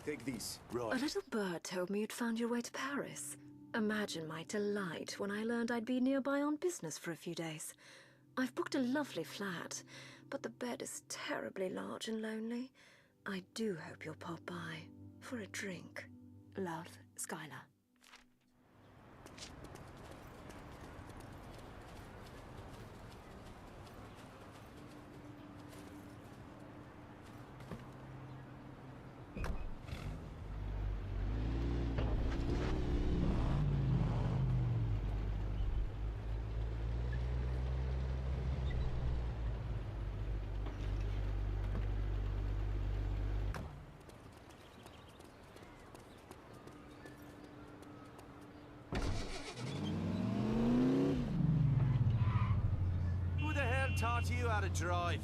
take these. A little bird told me you'd found your way to Paris. Imagine my delight when I learned I'd be nearby on business for a few days. I've booked a lovely flat, but the bed is terribly large and lonely. I do hope you'll pop by for a drink. Love, Skylar. Who the hell taught you how to drive?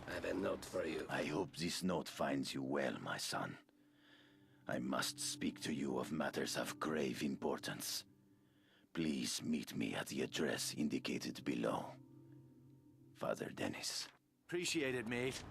I have a note for you. I hope this note finds you well, my son. I must speak to you of matters of grave importance. Please meet me at the address indicated below. Father Dennis. Appreciate it, mate.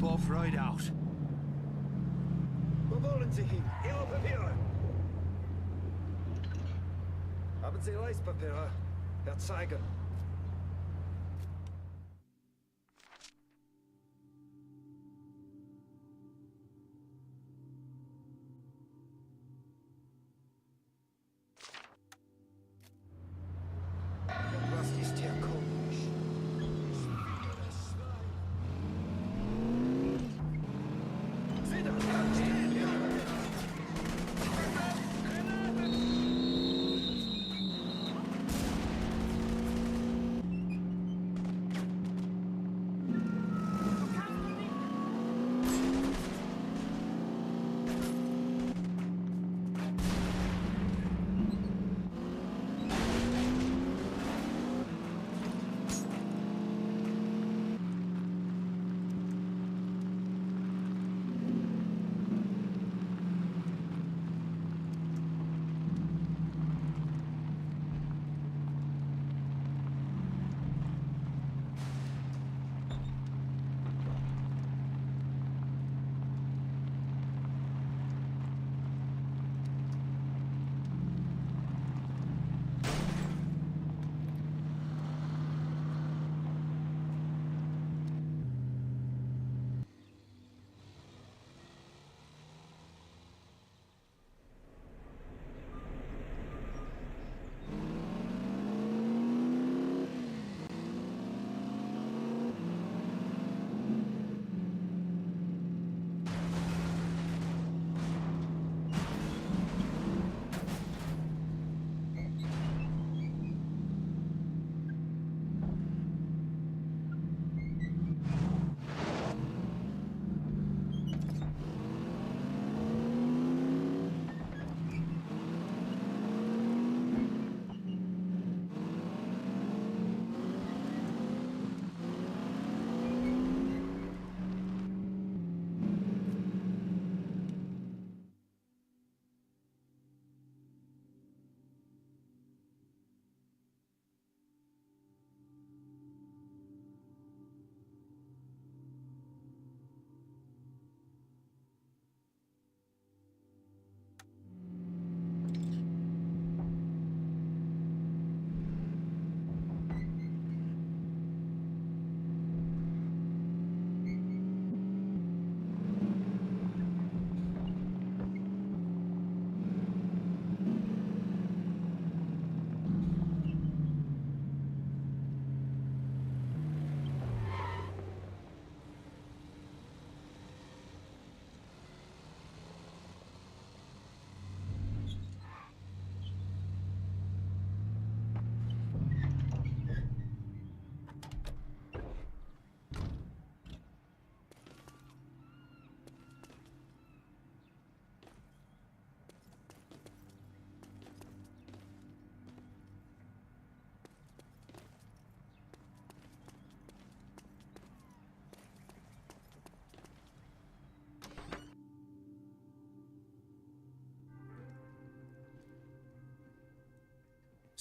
buff right out. Wir wollen Sie hin. Ihre Papiere. Haben Sie Reispapiere? Herr Zeiger. Was ist hier komisch? Sieh das! Stehen!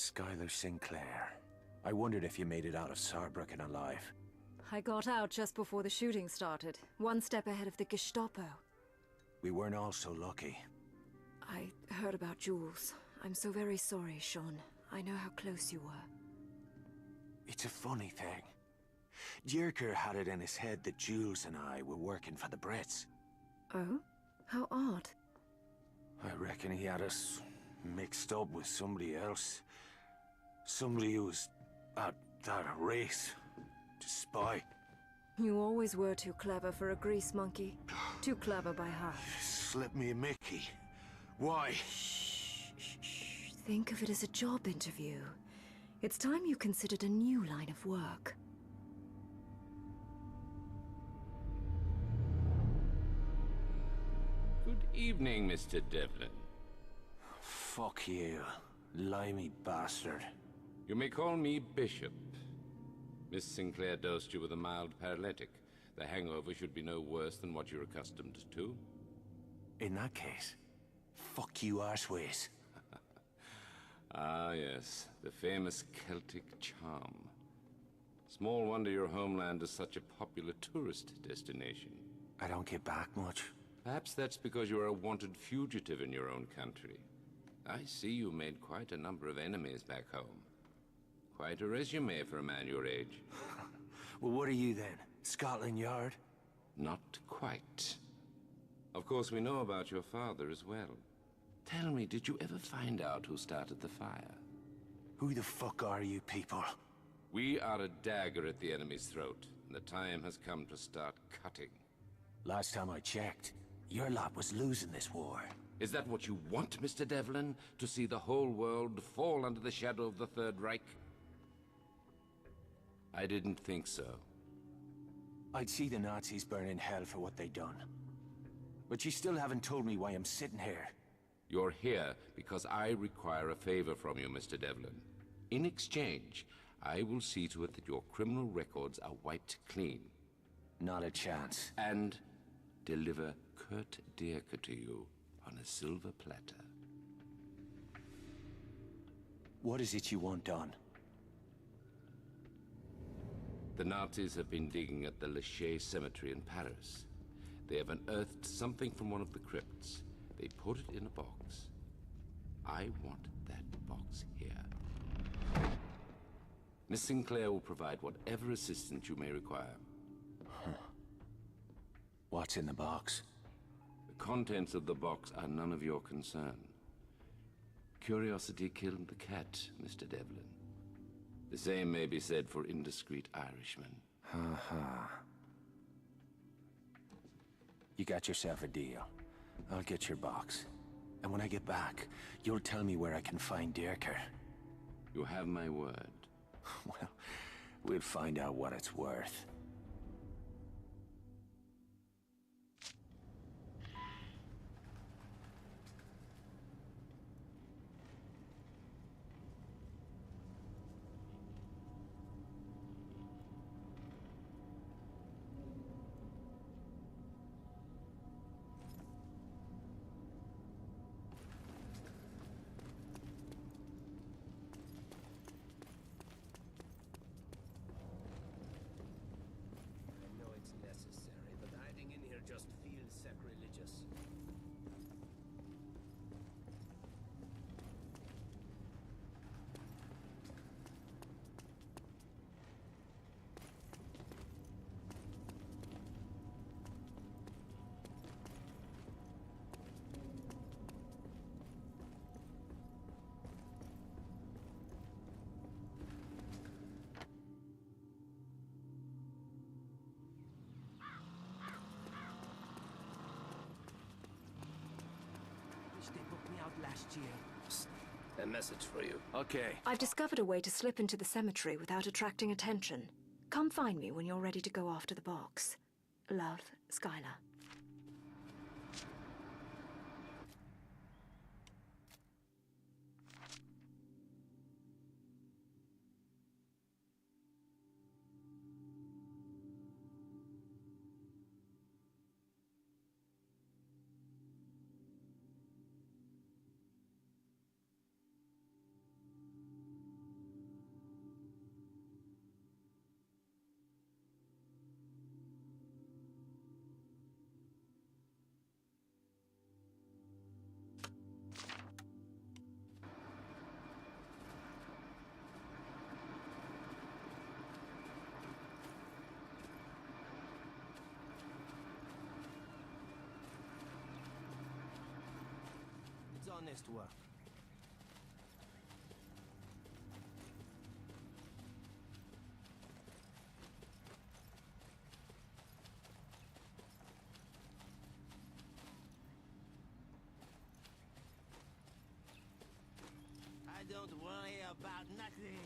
Skylar Sinclair. I wondered if you made it out of Saarbrücken alive. I got out just before the shooting started, one step ahead of the Gestapo. We weren't all so lucky. I heard about Jules. I'm so very sorry, Sean. I know how close you were. It's a funny thing. Dierker had it in his head that Jules and I were working for the Brits. Oh? How odd. I reckon he had us mixed up with somebody else. Somebody who was at that race to spy. You always were too clever for a grease monkey. Too clever by half. Slip me a Mickey. Why? Shh. Think of it as a job interview. It's time you considered a new line of work. Good evening, Mr. Devlin. Fuck you, limey bastard. You may call me Bishop. Miss Sinclair dosed you with a mild paralytic. The hangover should be no worse than what you're accustomed to. In that case, fuck you, arseways. Ah, yes, the famous Celtic charm. Small wonder your homeland is such a popular tourist destination. I don't get back much. Perhaps that's because you're a wanted fugitive in your own country. I see you made quite a number of enemies back home. Quite a resume for a man your age. Well, what are you then? Scotland Yard? Not quite. Of course, we know about your father as well. Tell me, did you ever find out who started the fire? Who the fuck are you people? We are a dagger at the enemy's throat, and the time has come to start cutting. Last time I checked, your lot was losing this war. Is that what you want, Mr. Devlin? To see the whole world fall under the shadow of the Third Reich? I didn't think so. I'd see the Nazis burn in hell for what they done. But you still haven't told me why I'm sitting here. You're here because I require a favor from you, Mr. Devlin. In exchange, I will see to it that your criminal records are wiped clean. Not a chance. And deliver Kurt Dierke to you on a silver platter. What is it you want done? The Nazis have been digging at the Lachey Cemetery in Paris. They have unearthed something from one of the crypts. They put it in a box. I want that box here. Miss Sinclair will provide whatever assistance you may require. Huh. What's in the box? The contents of the box are none of your concern. Curiosity killed the cat, Mr. Devlin. The same may be said for indiscreet Irishmen. Ha. You got yourself a deal. I'll get your box. And when I get back, you'll tell me where I can find Dierker. You have my word. Well, we'll find out what it's worth. They booked me out last year. A message for you. Okay. I've discovered a way to slip into the cemetery without attracting attention. Come find me when you're ready to go after the box. Love, Skylar. It's honest work. I don't worry about nothing.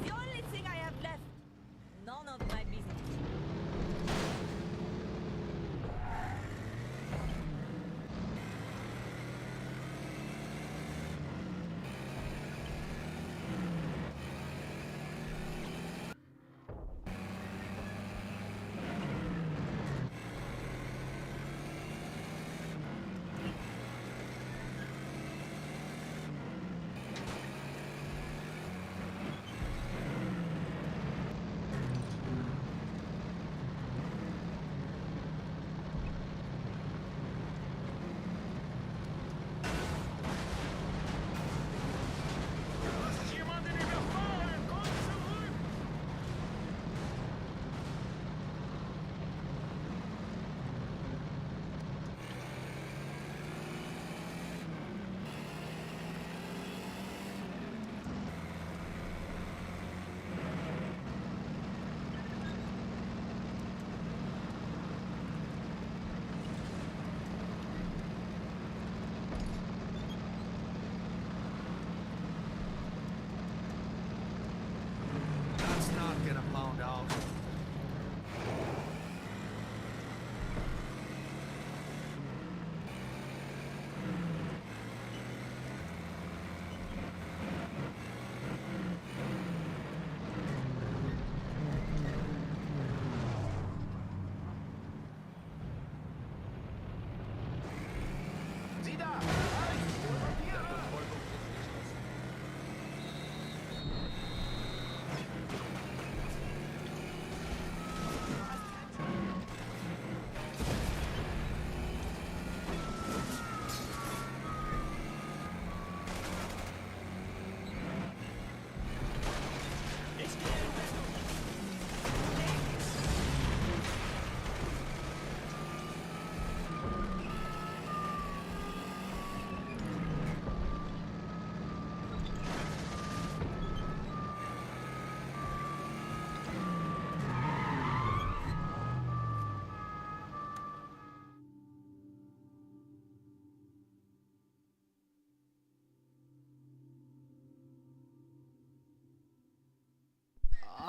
The only thing I have left.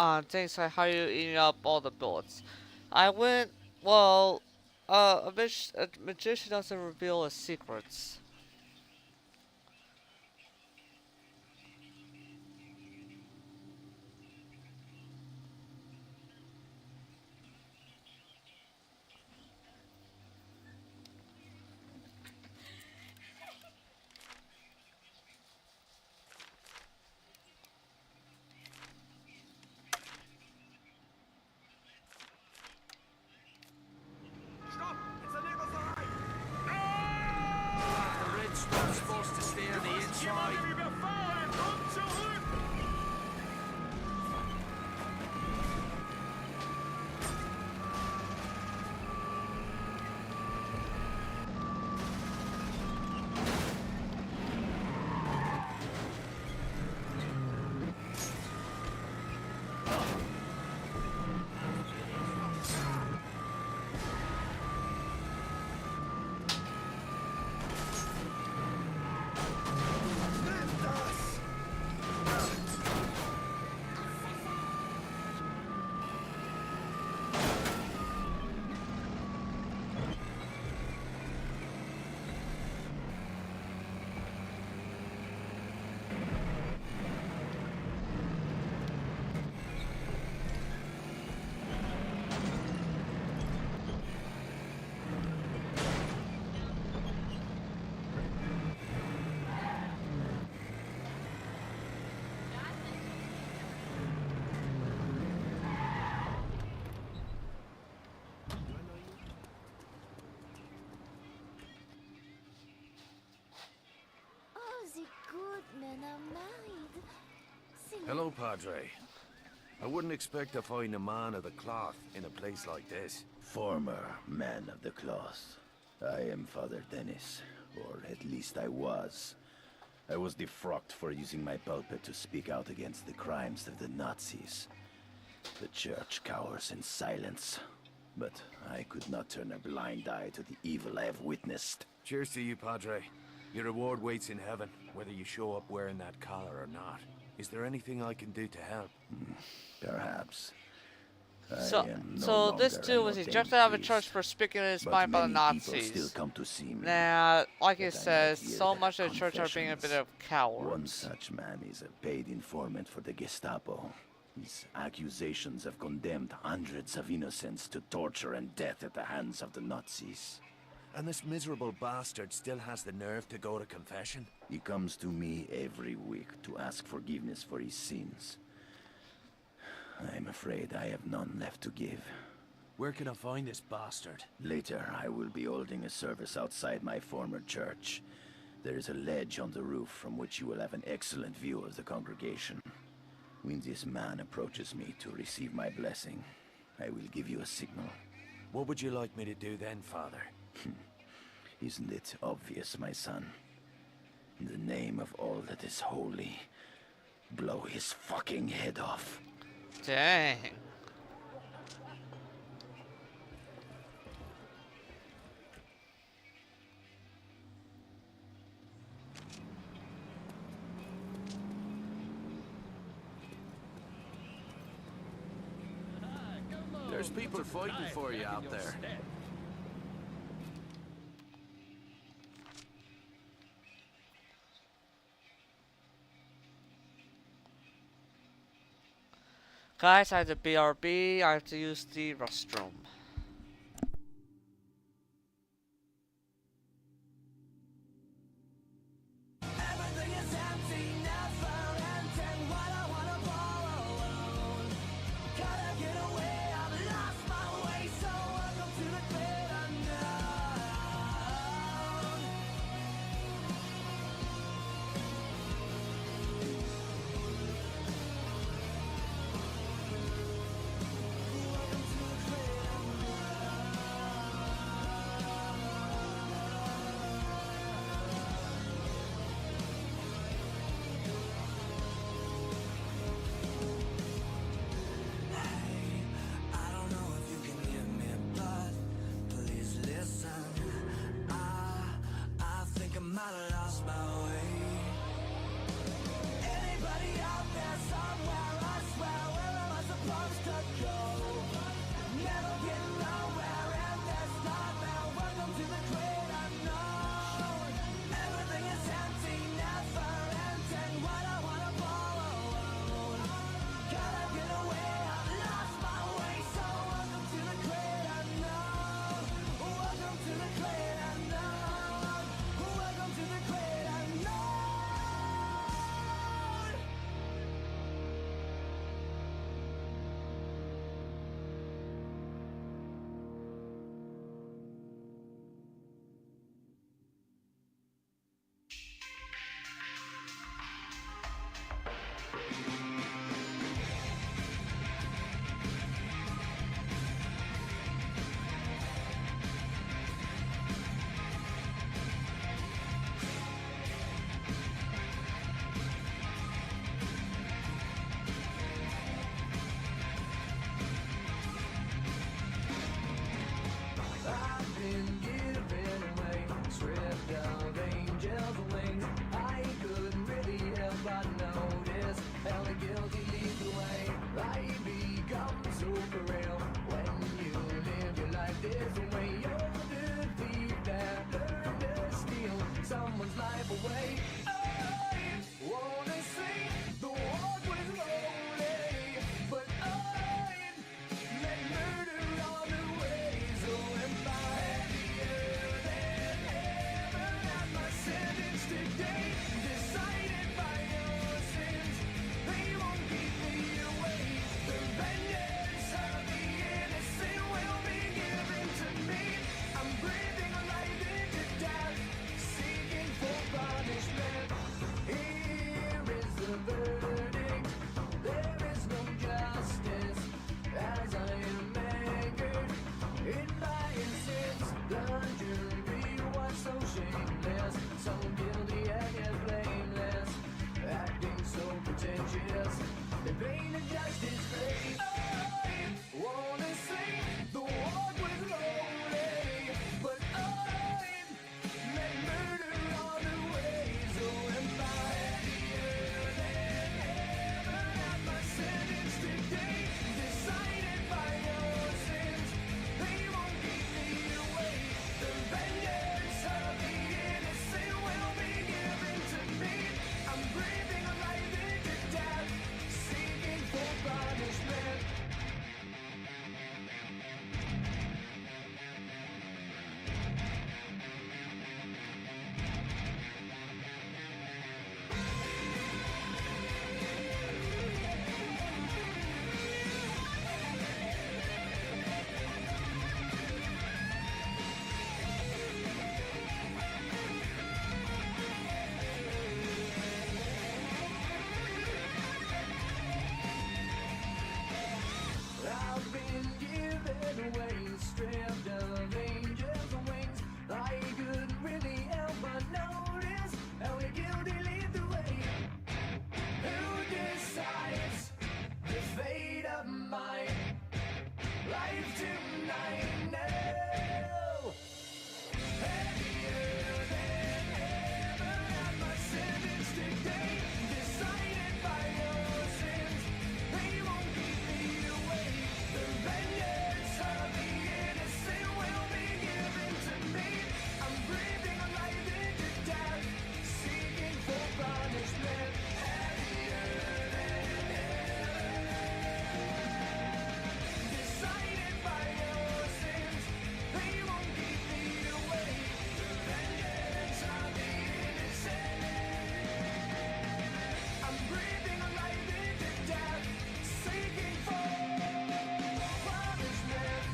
on things like how you eating up all the bullets. I went, well, a magician doesn't reveal his secrets. Stop! It's an eagle's eye! The red stuff's supposed to stay on the inside. Oh, the good men are married. Hello, Padre. I wouldn't expect to find a man of the cloth in a place like this. Former man of the cloth. I am Father Dennis, or at least I was. I was defrocked for using my pulpit to speak out against the crimes of the Nazis. The church cowers in silence, but I could not turn a blind eye to the evil I have witnessed. Cheers to you, Padre. Your reward waits in heaven, whether you show up wearing that collar or not. Is there anything I can do to help? Perhaps. So this dude was ejected out of a church for speaking his mind about the Nazis. Still come to see me. Now, like it But I says, might hear so their much of the church are being a bit of One cowards. such man is a paid informant for the Gestapo. His accusations have condemned hundreds of innocents to torture and death at the hands of the Nazis. And this miserable bastard still has the nerve to go to confession? He comes to me every week to ask forgiveness for his sins. I'm afraid I have none left to give. Where can I find this bastard? Later, I will be holding a service outside my former church. There is a ledge on the roof from which you will have an excellent view of the congregation. When this man approaches me to receive my blessing, I will give you a signal. What would you like me to do then, Father? Isn't it obvious, my son? In the name of all that is holy, blow his fucking head off. Dang. There's people fighting for you out there. Guys, I have to BRB, I have to use the restroom. there's a way over the thief that learned to steal someone's life away. I wanna say the walk was lonely, but I met murder all the way. So am I happier than ever at my sentence today, decided by your sins. They won't keep me away. The vengeance of the innocent will be given to me. I'm breathing life into death, seeking for punishment. Here is the verdict. There is no justice as I am anchored in my sins. The jury was so shameless, so guilty and yet blameless, acting so pretentious. The pain of justice great. I wanna say the walk was lonely, but I met murder all the way. So am I happier than ever at my sentence today, decided by your sins. They won't keep me away. The vengeance of the innocent will be given to me. I'm breathing life into death, seeking for punishment. I've been given away, stripped of angels' wings. I couldn't really help but notice how we guilty lead the way. Who decides the fate of my life tonight? No. Happier than ever at my sentence today, decided by your sins. They won't keep me away. The vengeance of the innocent will be given to me. I'm breathing life into death, seeking for punishment. Happier than decided by your sins. They won't keep me away. The vengeance of the innocent. I'm breathing life into death, seeking for punishment.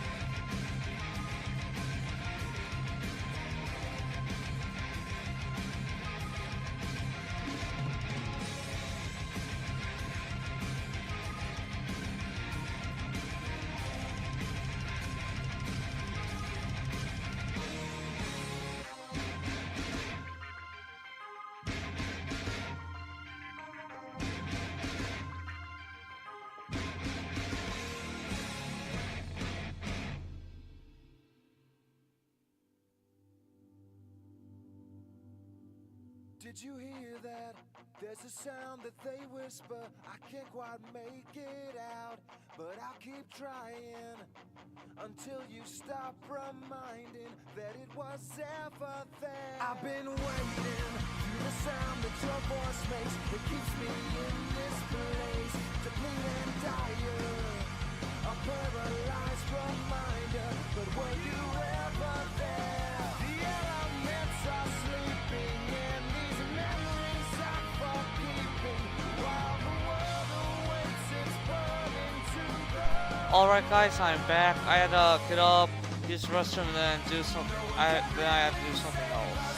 Did you hear that? There's a sound that they whisper. I can't quite make it out, but I'll keep trying until you stop reminding that it was ever there. I've been waiting for the sound that your voice makes that keeps me in this place, depleted and dire, a paralyzed reminder. But were you ever there? The elements are sleeping in these memories are for keeping, while the world awaits its burning to the. Alright guys, I'm back. I had to get up, use the restroom, and then do some. Then I had to do something else.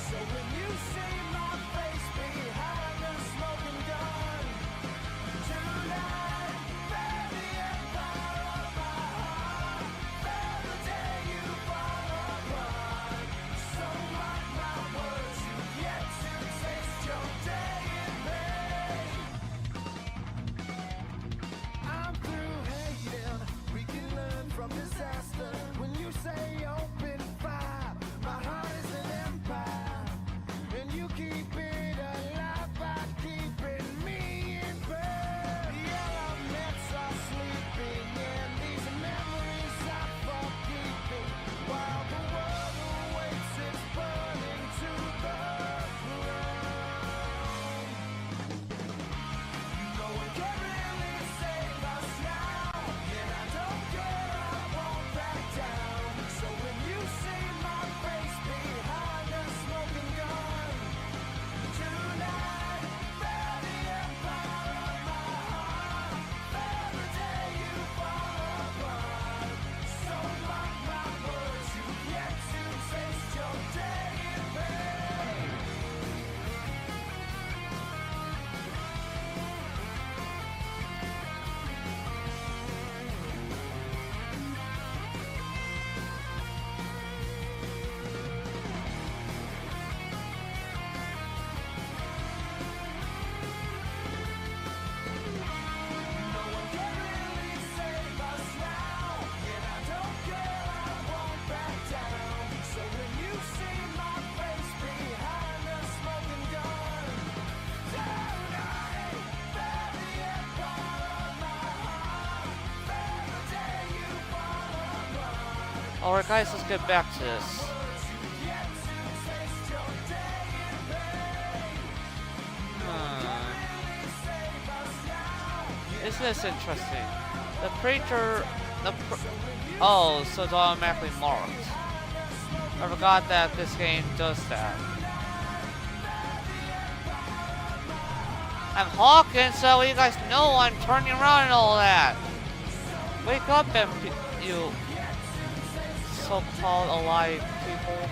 So when you see my face behind the smoking gun, tonight, bear the empire of my heart, bear the day you fall apart. So mark my words, you've yet to taste your day in pain. I'm through hating, we can learn from disaster. Alright guys, let's get back to this. Isn't this interesting? The preacher... Oh, so it's automatically marked. I forgot that this game does that. I'm Hawkins, so you guys know I'm turning around and all that. Wake up, you so-called alive people.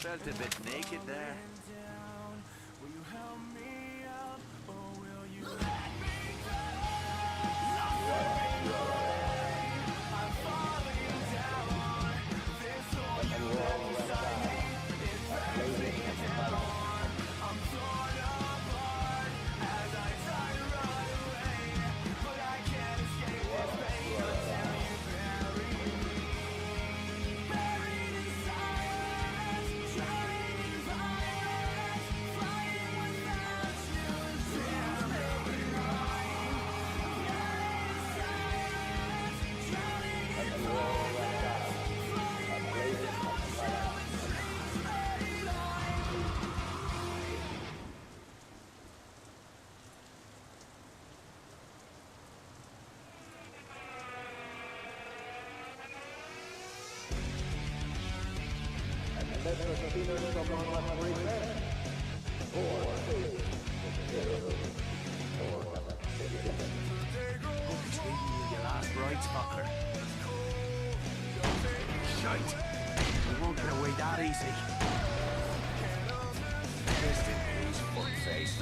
Felt a bit naked there. Your last rights, fucker. Shite. We won't get away that easy. Rest in peace, fuckface.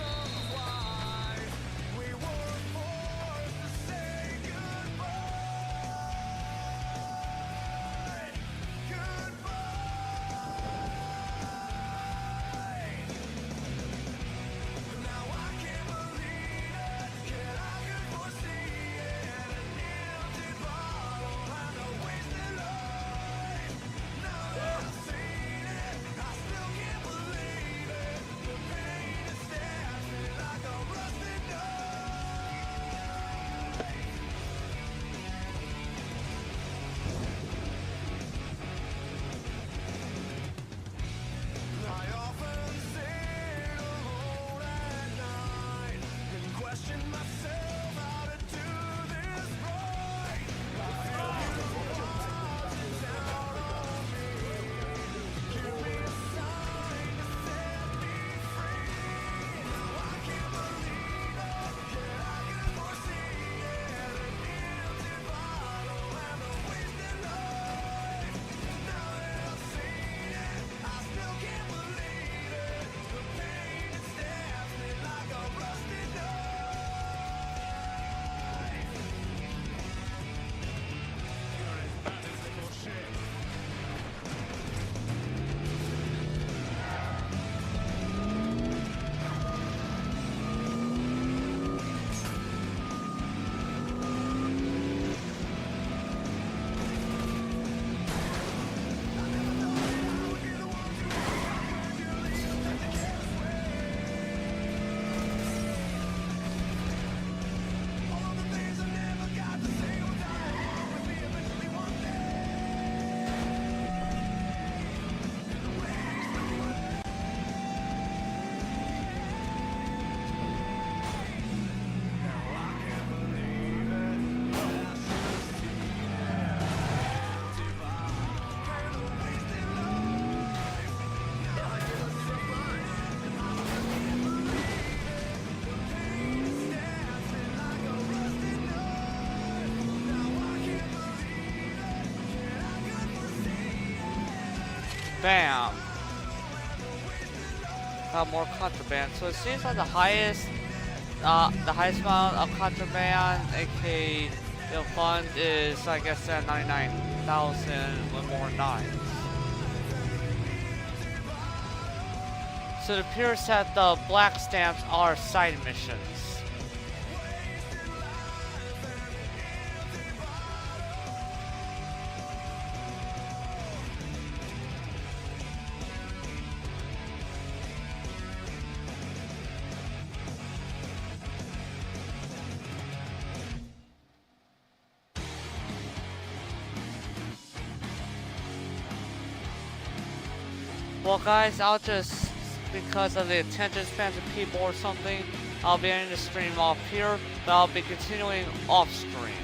Bam! Got more contraband. So it seems like the highest amount of contraband, aka the fund, is like I said, 99,000 with more nines. So it appears that the black stamps are side missions. Well guys, I'll just, because of the attention spans of people or something, I'll be ending the stream off here, but I'll be continuing off stream.